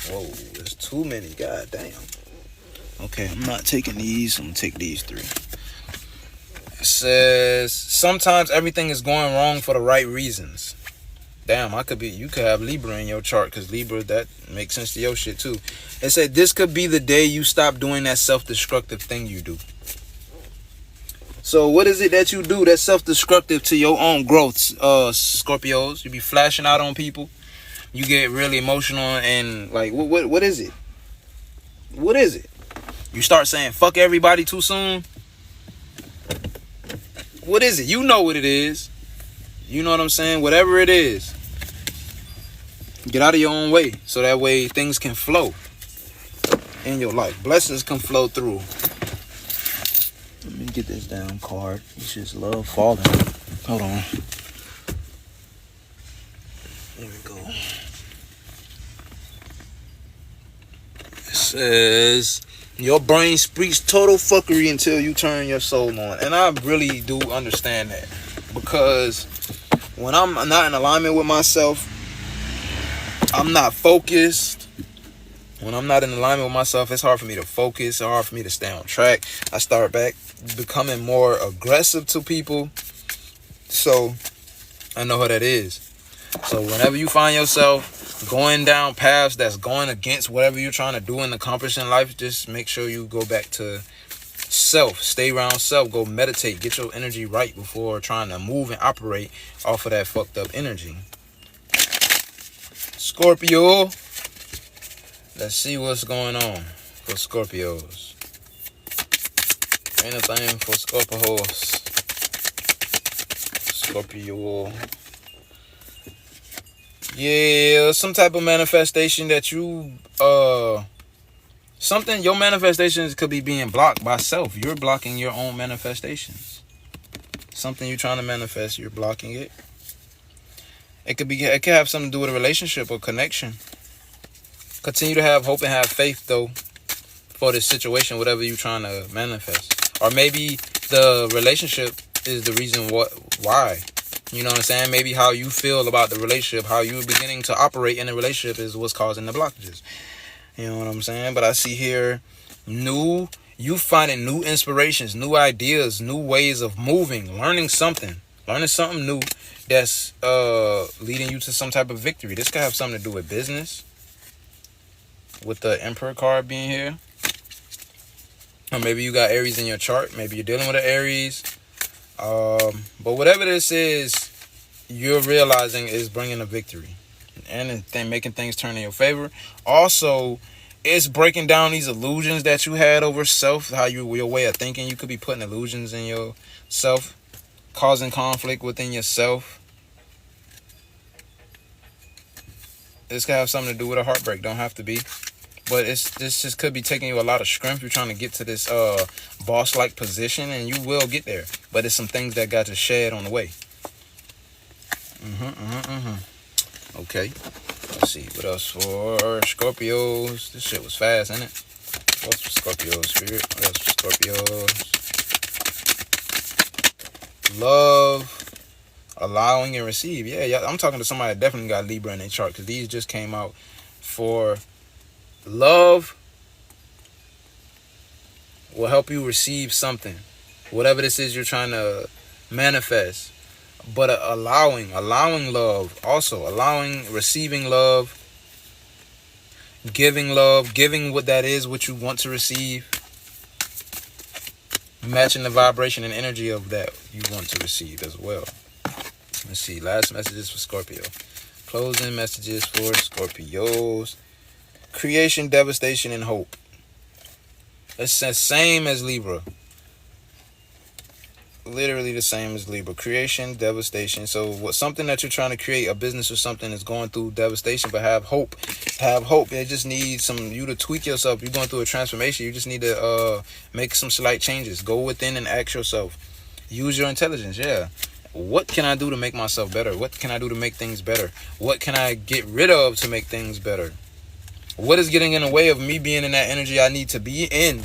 Whoa, there's too many. God damn. Okay, I'm not taking these. I'm going to take these 3. It says, sometimes everything is going wrong for the right reasons. Damn, you could have Libra in your chart, because Libra, that makes sense to your shit too. It said this could be the day you stop doing that self-destructive thing you do. So what is it that you do that's self-destructive to your own growth, Scorpios? You be flashing out on people. You get really emotional and like, what is it? What is it? You start saying fuck everybody too soon? What is it? You know what it is. You know what I'm saying? Whatever it is. Get out of your own way, so that way things can flow in your life. Blessings can flow through. Let me get this down card. You just love falling. Hold on. There we go. It says, your brain speaks total fuckery until you turn your soul on. And I really do understand that. Because when I'm not in alignment with myself, I'm not focused. When I'm not in alignment with myself, it's hard for me to focus. It's hard for me to stay on track. I start back becoming more aggressive to people. So I know how that is. So whenever you find yourself going down paths that's going against whatever you're trying to do and accomplish in life, just make sure you go back to self. Stay around self. Go meditate. Get your energy right before trying to move and operate off of that fucked up energy. Scorpio. Let's see what's going on for Scorpios. Anything for Scorpios. Scorpio. Yeah, some type of manifestation that you something, your manifestations could be being blocked by self. You're blocking your own manifestations. Something you're trying to manifest, you're blocking it. It could have something to do with a relationship or connection. Continue to have hope and have faith though for this situation, whatever you're trying to manifest. Or maybe the relationship is the reason why. You know what I'm saying? Maybe how you feel about the relationship, how you're beginning to operate in the relationship is what's causing the blockages. You know what I'm saying? But I see here you finding new inspirations, new ideas, new ways of moving, learning something new that's leading you to some type of victory. This could have something to do with business, with the Emperor card being here. Or maybe you got Aries in your chart. Maybe you're dealing with an Aries. But whatever this is, you're realizing is bringing a victory and then making things turn in your favor. Also, it's breaking down these illusions that you had over self, your way of thinking. You could be putting illusions in yourself, causing conflict within yourself. This could have something to do with a heartbreak. Don't have to be. But this just could be taking you a lot of strength. You're trying to get to this boss-like position, and you will get there. But it's some things that got to shed on the way. Okay. Let's see. What else for Scorpios? This shit was fast, ain't it? What else for Scorpios, Spirit? What else for Scorpios? Love, allowing, and receive. Yeah. I'm talking to somebody that definitely got Libra in their chart, because these just came out for... Love will help you receive something, whatever this is you're trying to manifest. But allowing love, also receiving love, giving what that is, what you want to receive, matching the vibration and energy of that you want to receive as well. Let's see, last messages for Scorpio. Closing messages for Scorpios. Creation, devastation, and hope. It's the same as Libra. Literally the same as Libra. Creation, devastation. So something that you're trying to create, a business or something, is going through devastation, but have hope. Have hope. It just needs you to tweak yourself. You're going through a transformation. You just need to make some slight changes. Go within and ask yourself. Use your intelligence. Yeah. What can I do to make myself better? What can I do to make things better? What can I get rid of to make things better? What is getting in the way of me being in that energy I need to be in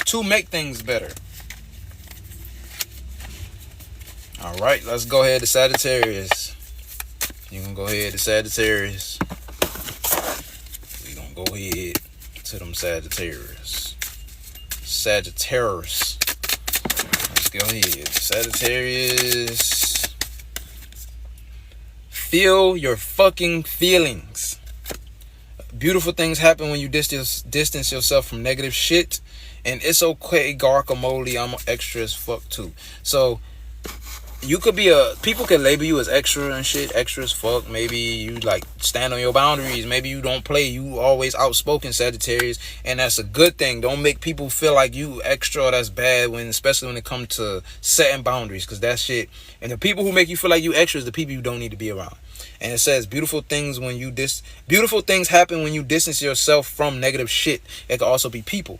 to make things better? All right, let's go ahead to Sagittarius. You can go ahead to Sagittarius. We gonna go ahead to them Sagittarius. Let's go ahead. Sagittarius. Feel your fucking feelings. Beautiful things happen when you distance yourself from negative shit. And it's okay, guacamole. I'm extra as fuck too. So you could be people can label you as extra and shit, extra as fuck. Maybe you like stand on your boundaries. Maybe you don't play. You always outspoken, Sagittarius, and that's a good thing. Don't make people feel like you extra or that's bad, especially when it comes to setting boundaries, because that shit. And the people who make you feel like you extra is the people you don't need to be around. And it says beautiful things happen when you distance yourself from negative shit. It could also be people.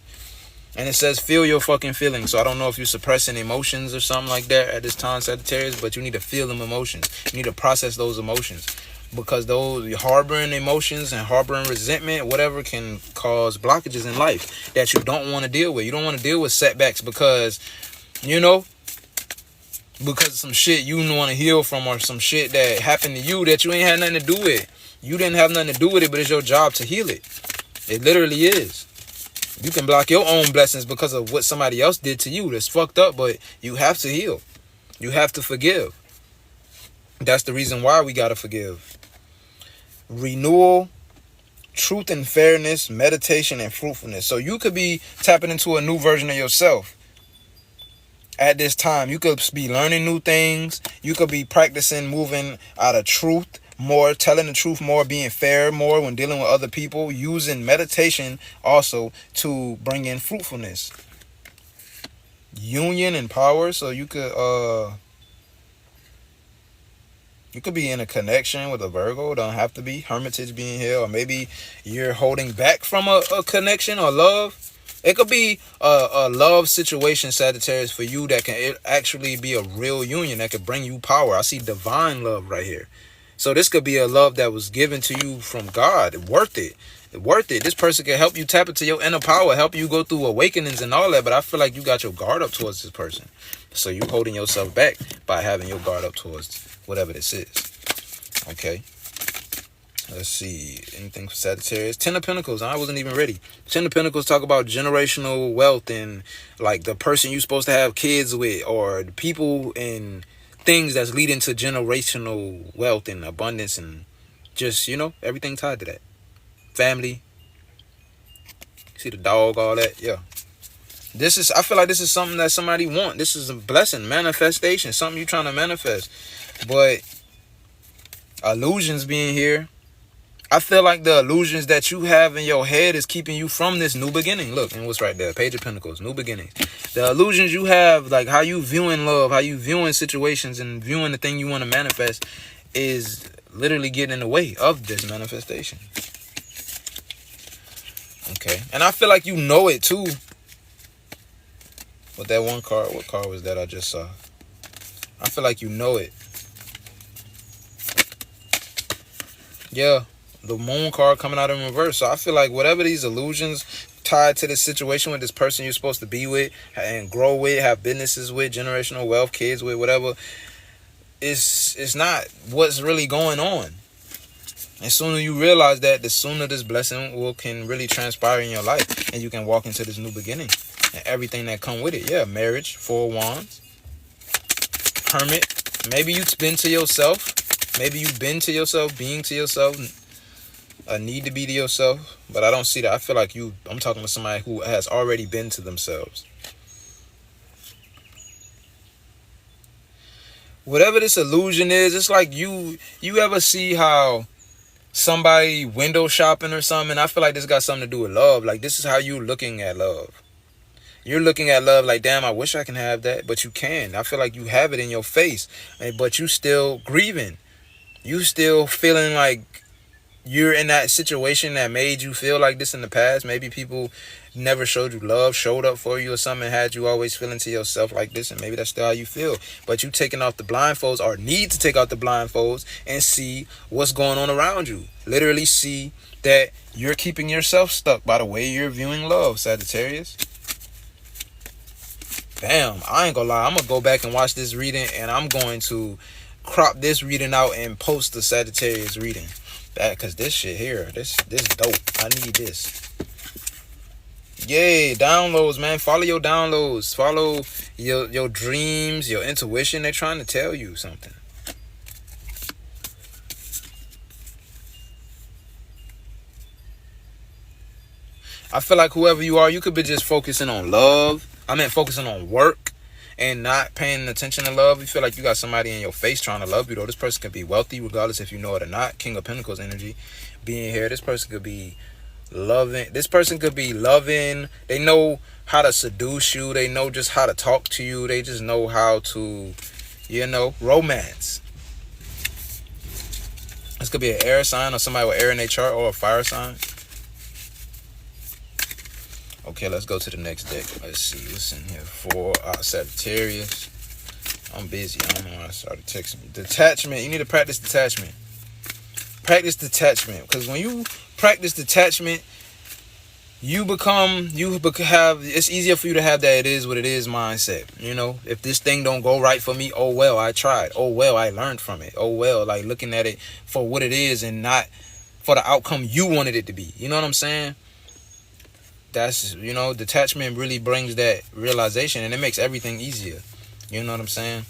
And it says feel your fucking feelings. So I don't know if you're suppressing emotions or something like that at this time, Sagittarius, but you need to feel them emotions. You need to process those emotions, because those harboring emotions and harboring resentment, whatever, can cause blockages in life that you don't want to deal with. You don't want to deal with setbacks because of some shit you want to heal from, or some shit that happened to you that you ain't had nothing to do with. You didn't have nothing to do with it, but it's your job to heal it. It literally is. You can block your own blessings because of what somebody else did to you that's fucked up, but you have to heal. You have to forgive. That's the reason why we gotta forgive. Renewal, truth and fairness, meditation, and fruitfulness. So you could be tapping into a new version of yourself. at this time. You could be learning new things. You could be practicing moving out of truth more, telling the truth more, being fair more when dealing with other people, using meditation also to bring in fruitfulness, union and power. So you could be in a connection with a Virgo. Don't have to be hermitage being here, or maybe you're holding back from a connection or love. It could be a love situation, Sagittarius, for you that can actually be a real union that could bring you power. I see divine love right here. So this could be a love that was given to you from God. Worth it. Worth it. This person can help you tap into your inner power, help you go through awakenings and all that. But I feel like you got your guard up towards this person. So you holding yourself back by having your guard up towards whatever this is. Okay. Let's see. Anything for Sagittarius? Ten of Pentacles. I wasn't even ready. Ten of Pentacles talk about generational wealth and like the person you're supposed to have kids with, or the people and things that's leading to generational wealth and abundance, and just, everything tied to that. Family. See the dog, all that. Yeah. I feel like this is something that somebody want. This is a blessing, manifestation, something you're trying to manifest. But illusions being here, I feel like the illusions that you have in your head is keeping you from this new beginning. Look, and what's right there? Page of Pentacles, new beginnings. The illusions you have, like how you viewing love, how you viewing situations and viewing the thing you want to manifest, is literally getting in the way of this manifestation. Okay. And I feel like you know it too. With that one card, what card was that I just saw? I feel like you know it. Yeah. The moon card coming out in reverse. So I feel like whatever these illusions tied to this situation with this person you're supposed to be with and grow with, have businesses with, generational wealth, kids with, whatever, it's not what's really going on. And sooner you realize that, the sooner this blessing can really transpire in your life, and you can walk into this new beginning and everything that come with it. Yeah, marriage, 4 of Wands, Hermit. Maybe you've been to yourself. Maybe you've been to yourself, being to yourself, a need to be to yourself. But I don't see that. I feel like I'm talking to somebody who has already been to themselves. Whatever this illusion is, it's like you ever see how somebody window shopping or something? I feel like this got something to do with love. Like, this is how you looking at love. You're looking at love like, damn, I wish I can have that. But you can. I feel like you have it in your face. But you still grieving. You still feeling like you're in that situation that made you feel like this in the past. Maybe people never showed you love, showed up for you or something, had you always feeling to yourself like this, and maybe that's still how you feel. But you taking off the blindfolds, or need to take off the blindfolds, and see what's going on around you. Literally see that you're keeping yourself stuck by the way you're viewing love, Sagittarius. Damn, I ain't gonna lie. I'm gonna go back and watch this reading, and I'm going to crop this reading out and post the Sagittarius reading. Because this shit here, this dope. I need this. Yay, downloads, man. Follow your downloads. Follow your dreams, your intuition. They're trying to tell you something. I feel like whoever you are, you could be just focusing on love. Focusing on work and not paying attention to love. You feel like you got somebody in your face trying to love you, though. This person could be wealthy, regardless if you know it or not. King of Pentacles energy being here. This person could be loving. This person could be loving. They know how to seduce you. They know just how to talk to you. They just know how to, romance. This could be an air sign, or somebody with air in their chart, or a fire sign. Okay, let's go to the next deck. Let's see what's in here for Sagittarius. I'm busy. I don't know why I started texting me. Detachment. You need to practice detachment. Practice detachment. Because when you practice detachment, it's easier for you to have that it is what it is mindset. If this thing don't go right for me, oh well, I tried. Oh well, I learned from it. Oh well, like looking at it for what it is and not for the outcome you wanted it to be. You know what I'm saying? That's, detachment really brings that realization, and it makes everything easier. You know what I'm saying?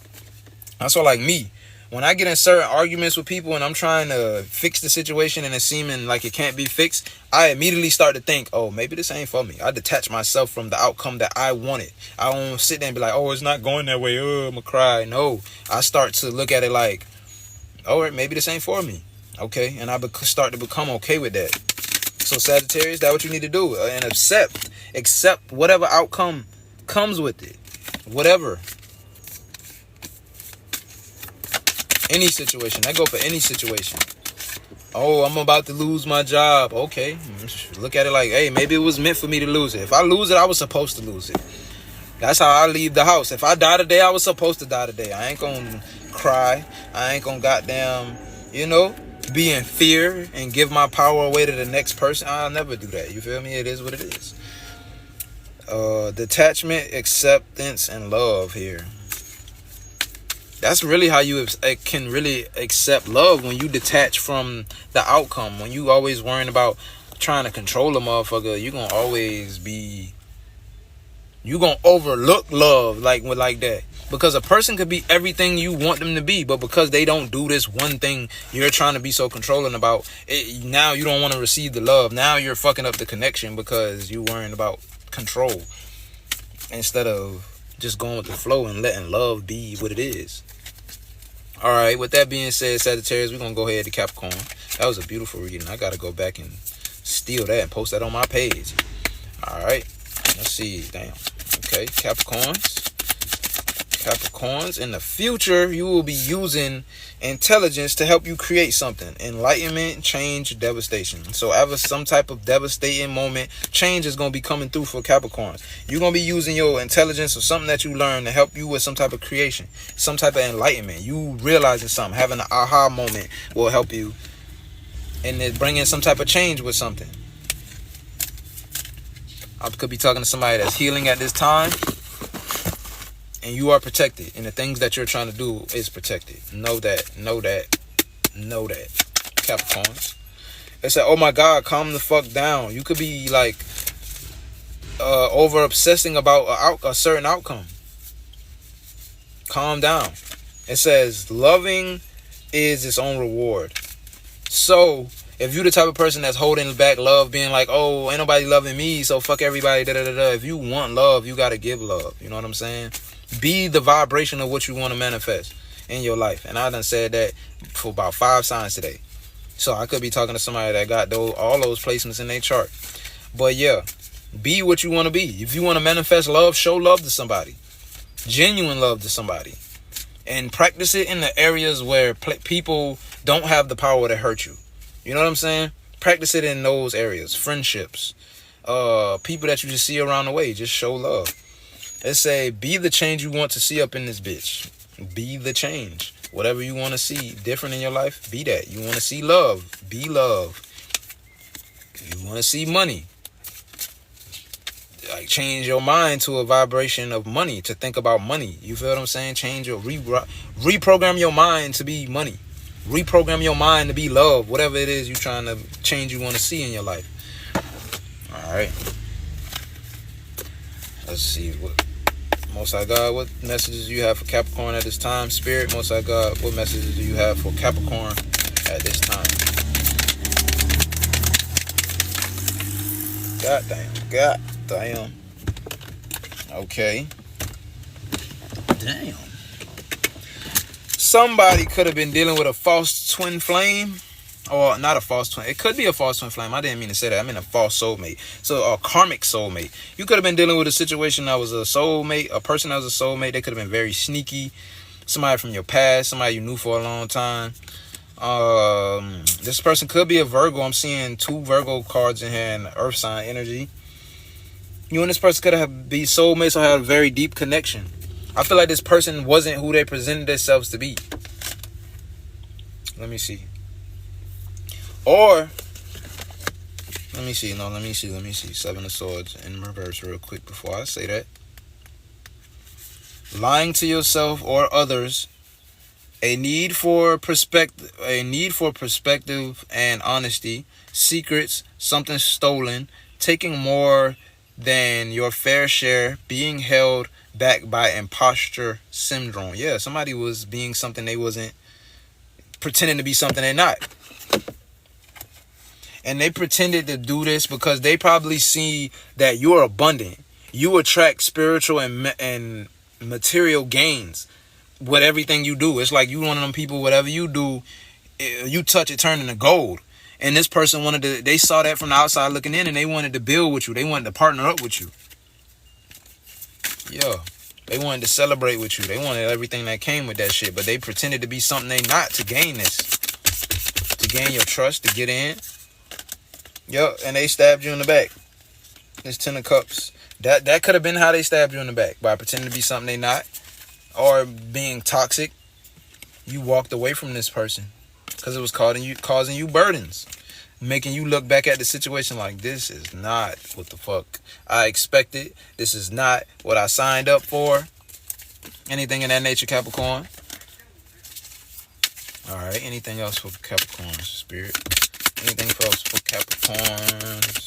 That's why, like me, When I get in certain arguments with people and I'm trying to fix the situation and it's seeming like it can't be fixed, I immediately start to think, oh, maybe this ain't for me. I detach myself from the outcome that I wanted. I don't sit there and be like, oh, it's not going that way. Oh, I'm gonna cry. No, I start to look at it like, all right, maybe this ain't for me. Okay, and I start to become okay with that. So Sagittarius, that's what you need to do, and accept whatever outcome comes with it, whatever. Any situation. I go for any situation. Oh, I'm about to lose my job. Okay. Look at it like, hey, maybe it was meant for me to lose it. If I lose it, I was supposed to lose it. That's how I leave the house. If I die today, I was supposed to die today. I ain't gonna cry. I ain't gonna goddamn, be in fear and give my power away to the next person. I'll never do that. You feel me? It is what it is. Detachment, acceptance, and love here. That's really how you can really accept love, when you detach from the outcome. When you always worrying about trying to control a motherfucker, you're gonna overlook love like that. Because a person could be everything you want them to be, but because they don't do this one thing you're trying to be so controlling about, now you don't want to receive the love. Now you're fucking up the connection because you're worrying about control instead of just going with the flow and letting love be what it is. All right, with that being said, Sagittarius, we're going to go ahead to Capricorn. That was a beautiful reading. I got to go back and steal that and post that on my page. All right, let's see. Damn. Okay, Capricorns, in the future, you will be using intelligence to help you create something. Enlightenment, change, devastation. So ever some type of devastating moment, change is going to be coming through for Capricorns. You're going to be using your intelligence or something that you learn to help you with some type of creation, some type of enlightenment. You realizing something, having an aha moment will help you, and then bring in some type of change with something. I could be talking to somebody that's healing at this time, and you are protected, and the things that you're trying to do is protected. Know that. Capricorns. They said, oh my God, calm the fuck down. You could be like over obsessing about a certain outcome. Calm down. It says, loving is its own reward. So if you're the type of person that's holding back love, being like, oh, ain't nobody loving me, so fuck everybody, If you want love, you gotta give love. You know what I'm saying? Be the vibration of what you want to manifest in your life. And I done said that for about 5 signs today. So I could be talking to somebody that got all those placements in their chart. But yeah, be what you want to be. If you want to manifest love, show love to somebody. Genuine love to somebody. And practice it in the areas where people don't have the power to hurt you. You know what I'm saying? Practice it in those areas. Friendships. People that you just see around the way. Just show love. It say, be the change you want to see up in this bitch. Be the change. Whatever you want to see different in your life, be that. You want to see love, be love. You want to see money, like change your mind to a vibration of money, to think about money. You feel what I'm saying? Change your reprogram your mind to be money. Reprogram your mind to be love. Whatever it is you're trying to change, you want to see in your life. All right. Let's see what. Most High God, what messages do you have for Capricorn at this time? Spirit, Most High God, what messages do you have for Capricorn at this time? God damn. Okay. Damn. Somebody could have been dealing with a false twin flame. Or not a false twin. It could be a false twin flame. I didn't mean to say that. I mean a false soulmate. So a karmic soulmate. You could have been dealing with a situation that was a soulmate. A person that was a soulmate. They could have been very sneaky. Somebody from your past. Somebody you knew for a long time. This person could be a Virgo. I'm seeing 2 Virgo cards in here and Earth sign energy. You and this person could have been soulmates or had a very deep connection. I feel like this person wasn't who they presented themselves to be. Let me see. Or, let me see. 7 of Swords in reverse real quick before I say that. Lying to yourself or others. A need for perspective and honesty. Secrets, something stolen. Taking more than your fair share. Being held back by imposter syndrome. Yeah, somebody was being something they wasn't. pretending to be something they're not. And they pretended to do this because they probably see that you're abundant. You attract spiritual and material gains with everything you do. It's like you one of them people, whatever you do, you touch it, turn into gold. And this person they saw that from the outside looking in, and they wanted to build with you. They wanted to partner up with you. Yeah. They wanted to celebrate with you. They wanted everything that came with that shit. But they pretended to be something they not to gain this. To gain your trust, to get in. Yup, and they stabbed you in the back. This 10 of Cups. That could have been how they stabbed you in the back. By pretending to be something they not. Or being toxic. You walked away from this person. Because it was causing you burdens. Making you look back at the situation like, this is not what the fuck I expected. This is not what I signed up for. Anything in that nature, Capricorn. Alright, anything else for Capricorn, Spirit? Anything else for Capricorns?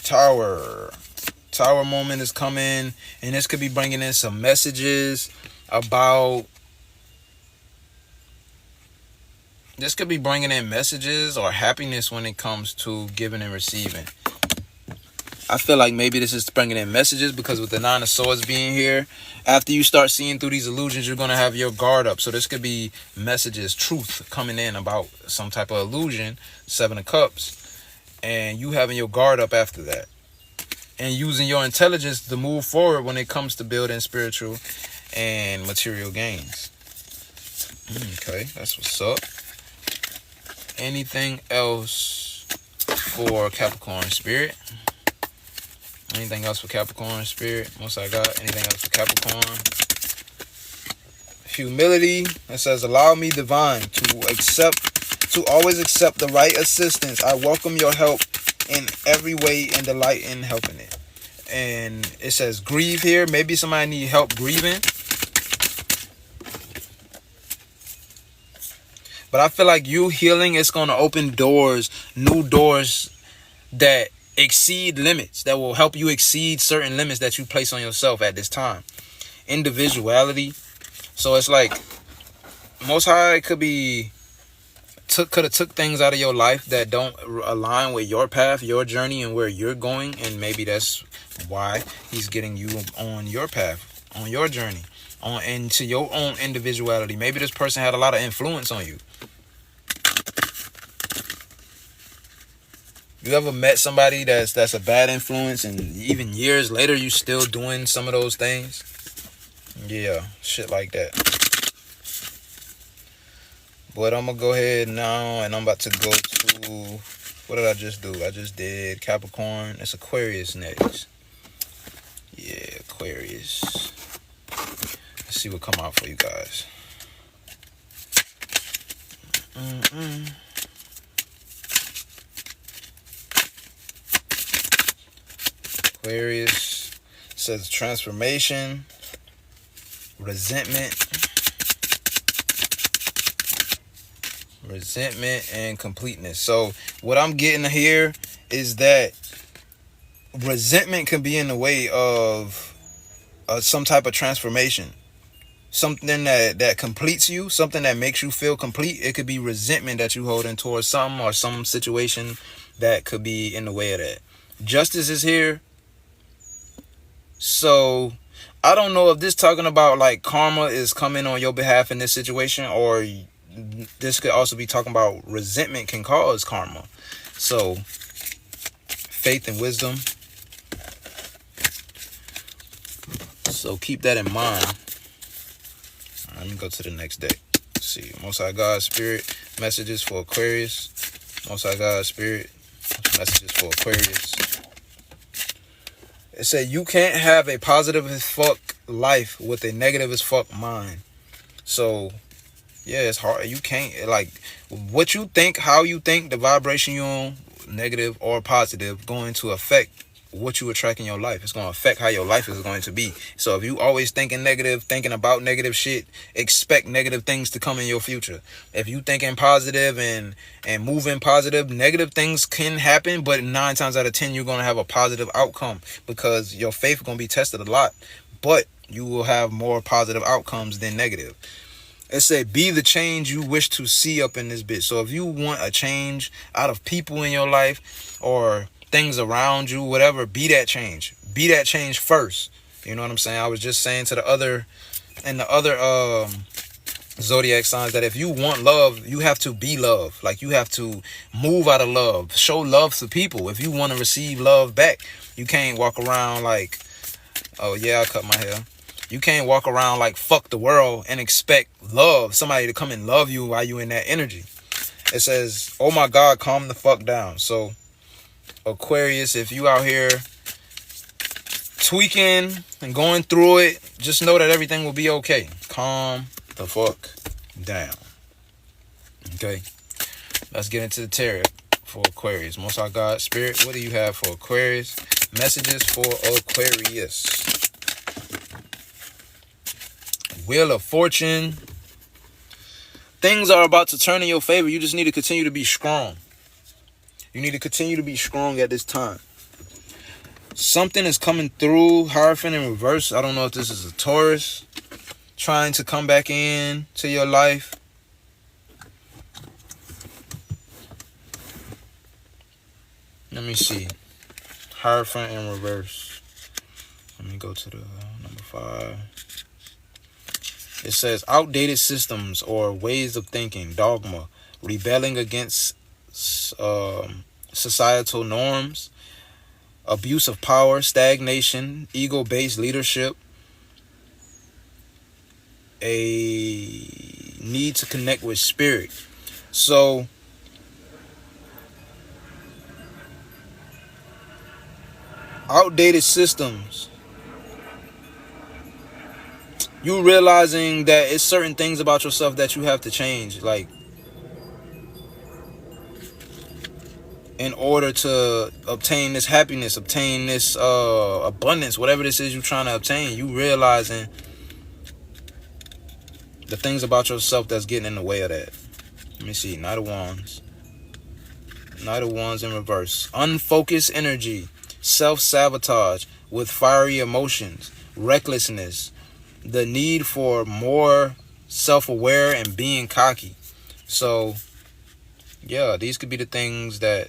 Tower moment is coming, and this could be bringing in some messages about. This could be bringing in messages or happiness when it comes to giving and receiving. I feel like maybe this is bringing in messages because with the 9 of Swords being here, after you start seeing through these illusions, you're going to have your guard up. So this could be messages, truth coming in about some type of illusion, 7 of Cups, and you having your guard up after that. And using your intelligence to move forward when it comes to building spiritual and material gains. Okay, that's what's up. Anything else for Capricorn, Spirit? Anything else for Capricorn, Spirit? Most I got. Anything else for Capricorn? Humility. It says, allow me, divine, to always accept the right assistance. I welcome your help in every way and delight in helping it. And it says grieve here. Maybe somebody need help grieving. But I feel like you healing is going to open doors, new doors that exceed limits, that will help you exceed certain limits that you place on yourself at this time. Individuality. So it's like Most High could have took things out of your life that don't align with your path, your journey, and where you're going. And maybe that's why he's getting you on your path, on your journey, on into your own individuality. Maybe this person had a lot of influence on you. You ever met somebody that's a bad influence, and even years later you still doing some of those things? Yeah, shit like that. But I'm gonna go ahead now, and I'm about to go to, what did I just do? I just did Capricorn. It's Aquarius next. Yeah, Aquarius. Let's see what come out for you guys. Aquarius says transformation, resentment, and completeness. So what I'm getting here is that resentment can be in the way of some type of transformation. Something that completes you, something that makes you feel complete. It could be resentment that you hold in towards something or some situation that could be in the way of that. Justice is here. So I don't know if this talking about like karma is coming on your behalf in this situation, or this could also be talking about resentment can cause karma. So faith and wisdom. So keep that in mind. All right, let me go to the next deck. Let's see. Most High God Spirit messages for Aquarius. Most High God Spirit messages for Aquarius. It said you can't have a positive as fuck life with a negative as fuck mind. So yeah, it's hard. You can't, like, what you think, how you think, the vibration you on, negative or positive, going to affect what you attract in your life. It's going to affect how your life is going to be. So if you always thinking negative, thinking about negative shit, expect negative things to come in your future. If you thinking positive and moving positive, negative things can happen, but 9 times out of 10, you're going to have a positive outcome because your faith is going to be tested a lot. But you will have more positive outcomes than negative. It said, be the change you wish to see up in this bitch. So if you want a change out of people in your life or things around you, whatever, be that change. Be that change first. You know what I'm saying? I was just saying to the other zodiac signs that if you want love, you have to be love. Like, you have to move out of love. Show love to people. If you want to receive love back, you can't walk around like, oh yeah, I cut my hair. You can't walk around like fuck the world and expect love, somebody to come and love you while you in that energy. It says, oh my God, calm the fuck down. So Aquarius, if you out here tweaking and going through it, just know that everything will be okay. Calm the fuck down. Okay, let's get into the tarot for Aquarius. Most High God, Spirit, what do you have for Aquarius? Messages for Aquarius. Wheel of Fortune. Things are about to turn in your favor. You just need to continue to be strong. You need to continue to be strong at this time. Something is coming through. Hierophant in reverse. I don't know if this is a Taurus trying to come back in to your life. Let me see. Hierophant in reverse. Let me go to the number 5. It says outdated systems or ways of thinking, dogma, rebelling against societal norms, abuse of power, stagnation, ego-based leadership, a need to connect with spirit. So outdated systems. You realizing that it's certain things about yourself that you have to change, like, in order to obtain this happiness, obtain this abundance, whatever this is you're trying to obtain. You realizing the things about yourself that's getting in the way of that. Let me see. Knight of Wands. Knight of Wands in reverse. Unfocused energy, self-sabotage with fiery emotions, recklessness, the need for more self-aware and being cocky. So yeah, these could be the things that,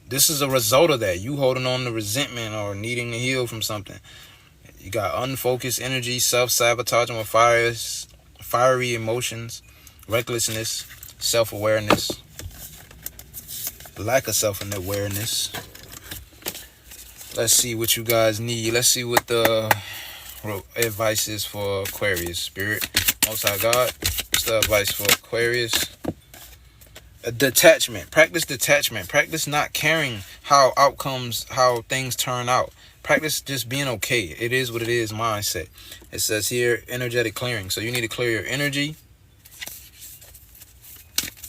this is a result of that. You holding on to resentment or needing to heal from something. You got unfocused energy, self-sabotaging with fiery emotions, recklessness, self-awareness, lack of self-awareness. Let's see what you guys need. Let's see what the advice is for Aquarius. Spirit, Most High God, what's the advice for Aquarius? A detachment. Practice detachment. Practice not caring how things turn out. Practice just being okay. It is what it is mindset. It says here, energetic clearing. So you need to clear your energy.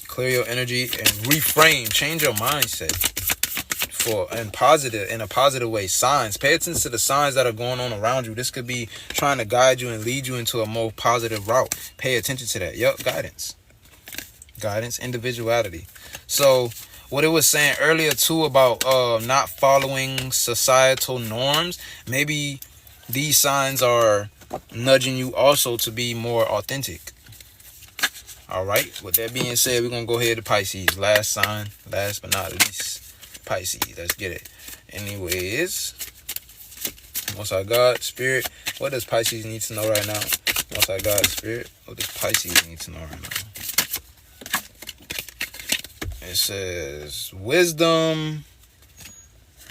Clear your energy and reframe. Change your mindset in a positive way. Signs. Pay attention to the signs that are going on around you. This could be trying to guide you and lead you into a more positive route. Pay attention to that. Yup, guidance, individuality. So what it was saying earlier too about not following societal norms, maybe these signs are nudging you also to be more authentic. All right, with that being said, we're gonna go ahead to Pisces. Last sign, last but not least, Pisces. Let's get it. Anyways, Most High God, Spirit, what does Pisces need to know right now? Most High God, Spirit, what does Pisces need to know right now? It says wisdom,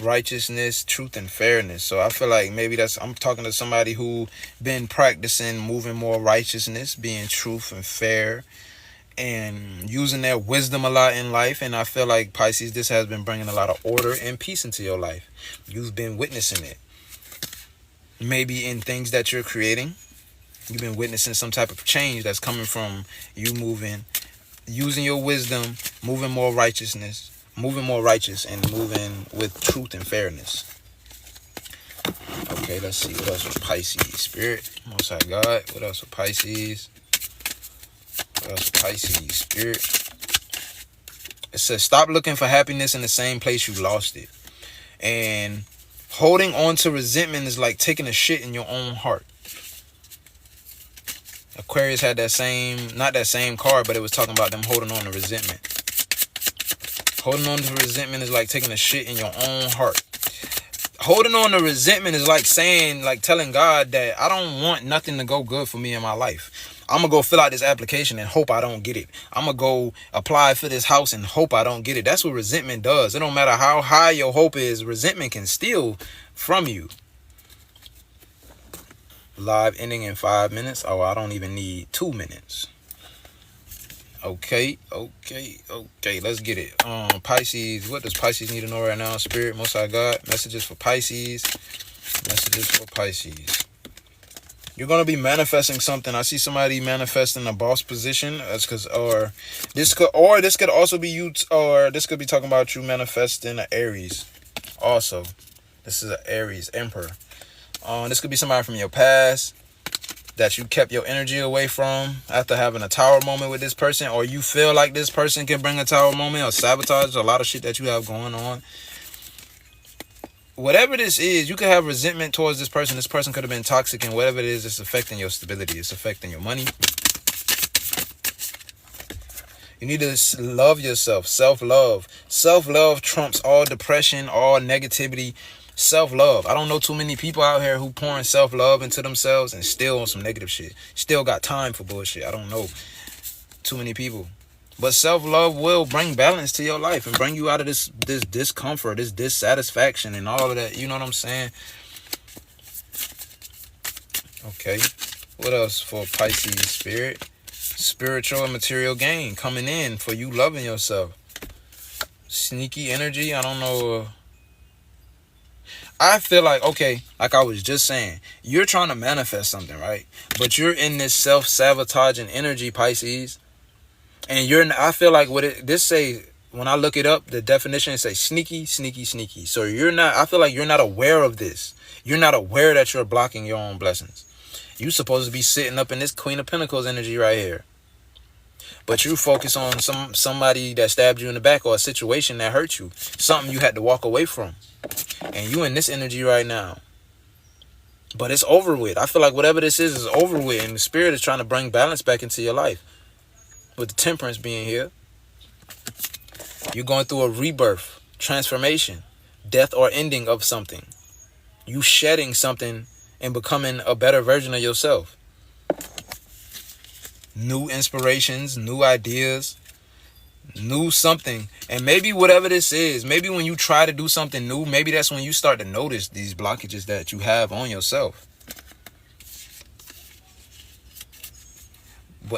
righteousness, truth, and fairness. So I feel like maybe I'm talking to somebody who been practicing moving more righteousness, being truth and fair, and using their wisdom a lot in life. And I feel like Pisces, this has been bringing a lot of order and peace into your life. You've been witnessing it. Maybe in things that you're creating, you've been witnessing some type of change that's coming from you using your wisdom, moving more righteous, and moving with truth and fairness. Okay, let's see what else with Pisces. Spirit, Most High God, what else with Pisces? What else with Pisces? Spirit. It says, stop looking for happiness in the same place you lost it. And holding on to resentment is like taking a shit in your own heart. Aquarius had that same, not that same card, but it was talking about them holding on to resentment. Holding on to resentment is like taking a shit in your own heart. Holding on to resentment is like saying, like telling God that I don't want nothing to go good for me in my life. I'm going to go fill out this application and hope I don't get it. I'm going to go apply for this house and hope I don't get it. That's what resentment does. It don't matter how high your hope is. Resentment can steal from you. Live ending in 5 minutes. Oh, I don't even need 2 minutes. Okay. Let's get it. Pisces. What does Pisces need to know right now? Spirit, Most High God. Messages for Pisces. You're gonna be manifesting something. I see somebody manifesting a boss position. That's because, this could also be you, or this could be talking about you manifesting an Aries. Also, this is an Aries Emperor. This could be somebody from your past that you kept your energy away from after having a tower moment with this person, or you feel like this person can bring a tower moment or sabotage a lot of shit that you have going on. Whatever this is, you could have resentment towards this person. This person could have been toxic, and whatever it is, it's affecting your stability. It's affecting your money. You need to love yourself. Self-love. Self-love trumps all depression, all negativity. Self-love. I don't know too many people out here who pouring self-love into themselves and still on some negative shit. Still got time for bullshit. I don't know too many people. But self-love will bring balance to your life and bring you out of this discomfort, this dissatisfaction and all of that. You know what I'm saying? Okay. What else for Pisces spirit? Spiritual and material gain coming in for you loving yourself. Sneaky energy. I don't know. I feel like, okay, like I was just saying, you're trying to manifest something, right? But you're in this self-sabotaging energy, Pisces. And I feel like when I look it up, the definition it says sneaky. So I feel like you're not aware of this. You're not aware that you're blocking your own blessings. You're supposed to be sitting up in this Queen of Pentacles energy right here. But you focus on somebody that stabbed you in the back, or a situation that hurt you. Something you had to walk away from. And you in this energy right now. But it's over with. I feel like whatever this is over with. And the spirit is trying to bring balance back into your life. With the temperance being here. You're going through a rebirth, transformation, death or ending of something. You shedding something and becoming a better version of yourself. New inspirations, new ideas, new something. And maybe whatever this is, maybe when you try to do something new, maybe that's when you start to notice these blockages that you have on yourself.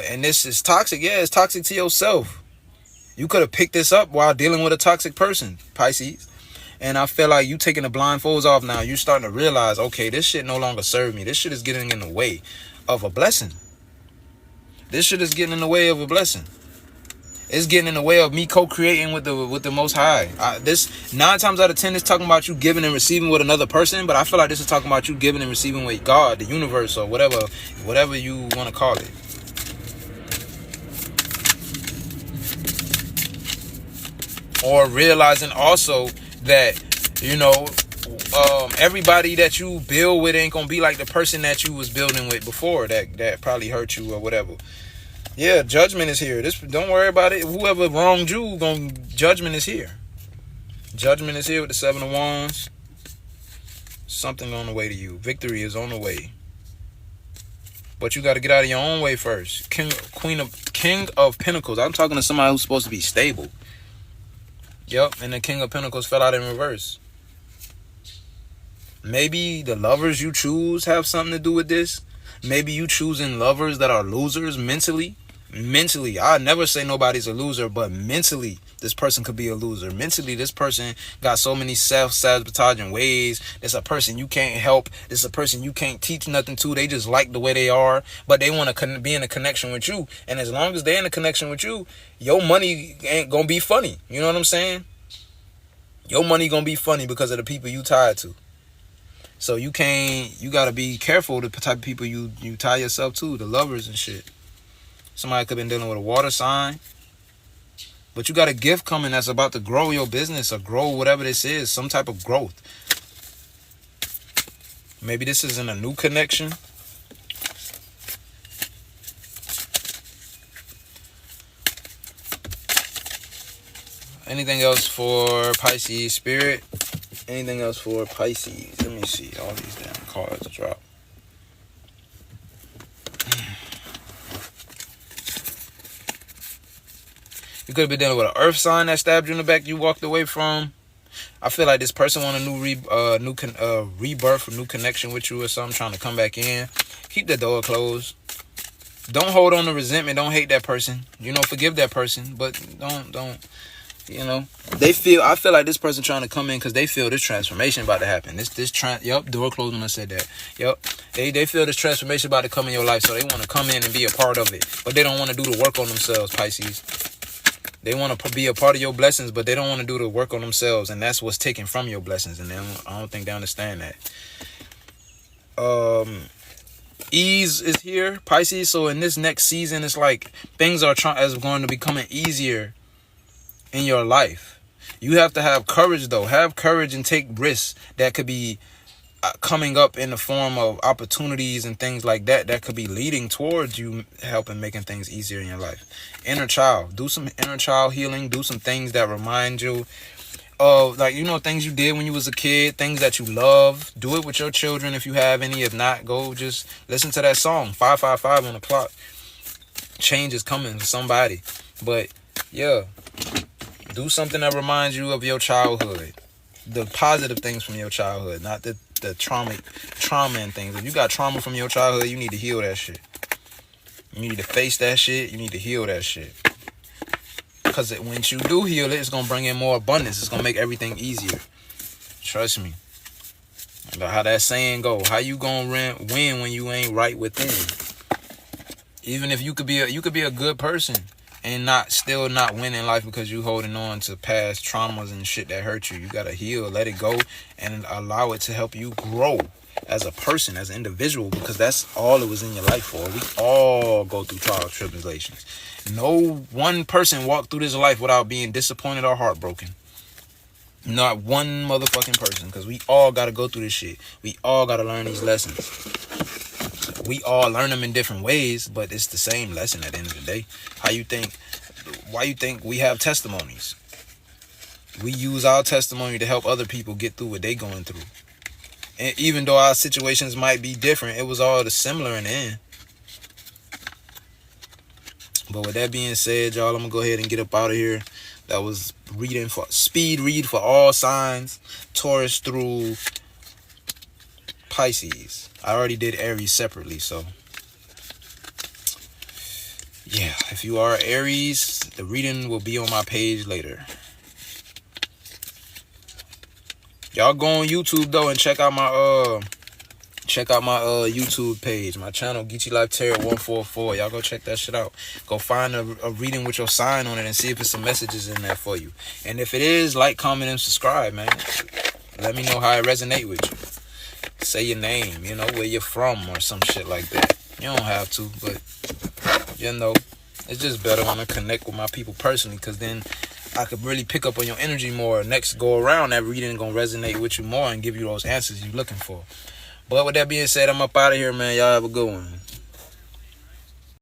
And this is toxic. Yeah, it's toxic to yourself. You could have picked this up while dealing with a toxic person, Pisces. And I feel like you taking the blindfolds off now. You're starting to realize, okay, this shit no longer serves me. This shit is getting in the way of a blessing. This shit is getting in the way of a blessing. It's getting in the way of me co-creating with the Most High. This 9 times out of 10 is talking about you giving and receiving with another person, but I feel like this is talking about you giving and receiving with God, the universe, or whatever you want to call it. Or realizing also that, everybody that you build with ain't gonna be like the person that you was building with before that probably hurt you or whatever. Yeah, judgment is here. Don't worry about it. Whoever wronged you, judgment is here. Judgment is here with the 7 of Wands. Something on the way to you. Victory is on the way. But you got to get out of your own way first. King of Pentacles. I'm talking to somebody who's supposed to be stable. Yep, and the King of Pentacles fell out in reverse. Maybe the lovers you choose have something to do with this. Maybe you choosing lovers that are losers mentally. I never say nobody's a loser, but mentally, this person could be a loser. Mentally, this person got so many self-sabotaging ways. It's a person you can't help. It's a person you can't teach nothing to. They just like the way they are, but they want to be in a connection with you. And as long as they're in a connection with you, your money ain't going to be funny. You know what I'm saying? Your money going to be funny because of the people you tied to. So you got to be careful the type of people you tie yourself to, the lovers and shit. Somebody could have been dealing with a water sign. But you got a gift coming that's about to grow your business or grow whatever this is, some type of growth. Maybe this isn't a new connection. Anything else for Pisces spirit? Anything else for Pisces? Let me see. All these damn cards drop. You could have been dealing with an earth sign that stabbed you in the back you walked away from. I feel like this person want a new rebirth, a new connection with you or something, trying to come back in. Keep the door closed. Don't hold on to resentment. Don't hate that person. You know, forgive that person, but don't. You know, I feel like this person trying to come in because they feel this transformation about to happen. Yep, door closed when I said that. Yep, they feel this transformation about to come in your life, so they want to come in and be a part of it, but they don't want to do the work on themselves, Pisces. They want to be a part of your blessings, but they don't want to do the work on themselves, and that's what's taken from your blessings, and I don't think they understand that. Ease is here, Pisces, so in this next season, it's like things are going to be becoming easier in your life. You have to have courage, though. Have courage and take risks that could be coming up in the form of opportunities and things like that could be leading towards you helping making things easier in your life. Inner child. Do some inner child healing. Do some things that remind you of, like, you know, things you did when you was a kid, things that you love. Do it with your children if you have any. If not, go just listen to that song 555 on the clock. Change is coming to somebody. But yeah, do something that reminds you of your childhood. The positive things from your childhood, not the trauma and things. If you got trauma from your childhood, you need to heal that shit. You need to face that shit. You need to heal that shit. Because once you do heal it, it's going to bring in more abundance. It's going to make everything easier. Trust me. About how that saying go. How you going to win when you ain't right within? Even if you could be a good person and still not win in life because you holding on to past traumas and shit that hurt you. You got to heal, let it go, and allow it to help you grow as a person, as an individual, because that's all it was in your life for. We all go through trials, tribulations. No one person walked through this life without being disappointed or heartbroken. Not one motherfucking person, because we all got to go through this shit. We all got to learn these lessons. We all learn them in different ways, but it's the same lesson at the end of the day. Why you think we have testimonies? We use our testimony to help other people get through what they going through. And even though our situations might be different, it was all similar in the end. But with that being said, y'all, I'm going to go ahead and get up out of here. That was speed read for all signs, Taurus through Pisces. I already did Aries separately, so yeah, if you are Aries, the reading will be on my page later. Y'all go on YouTube though and check out my YouTube page, my channel, Geechee Life Tarot 144. Y'all go check that shit out. Go find a reading with your sign on it and see if it's some messages in there for you. And if it is, like, comment, and subscribe, man. Let me know how it resonate with you. Say your name, you know, where you're from or some shit like that. You don't have to, but, you know, it's just better when I connect with my people personally, because then I could really pick up on your energy more. Next go around, that reading going to resonate with you more and give you those answers you're looking for. But with that being said, I'm up out of here, man. Y'all have a good one.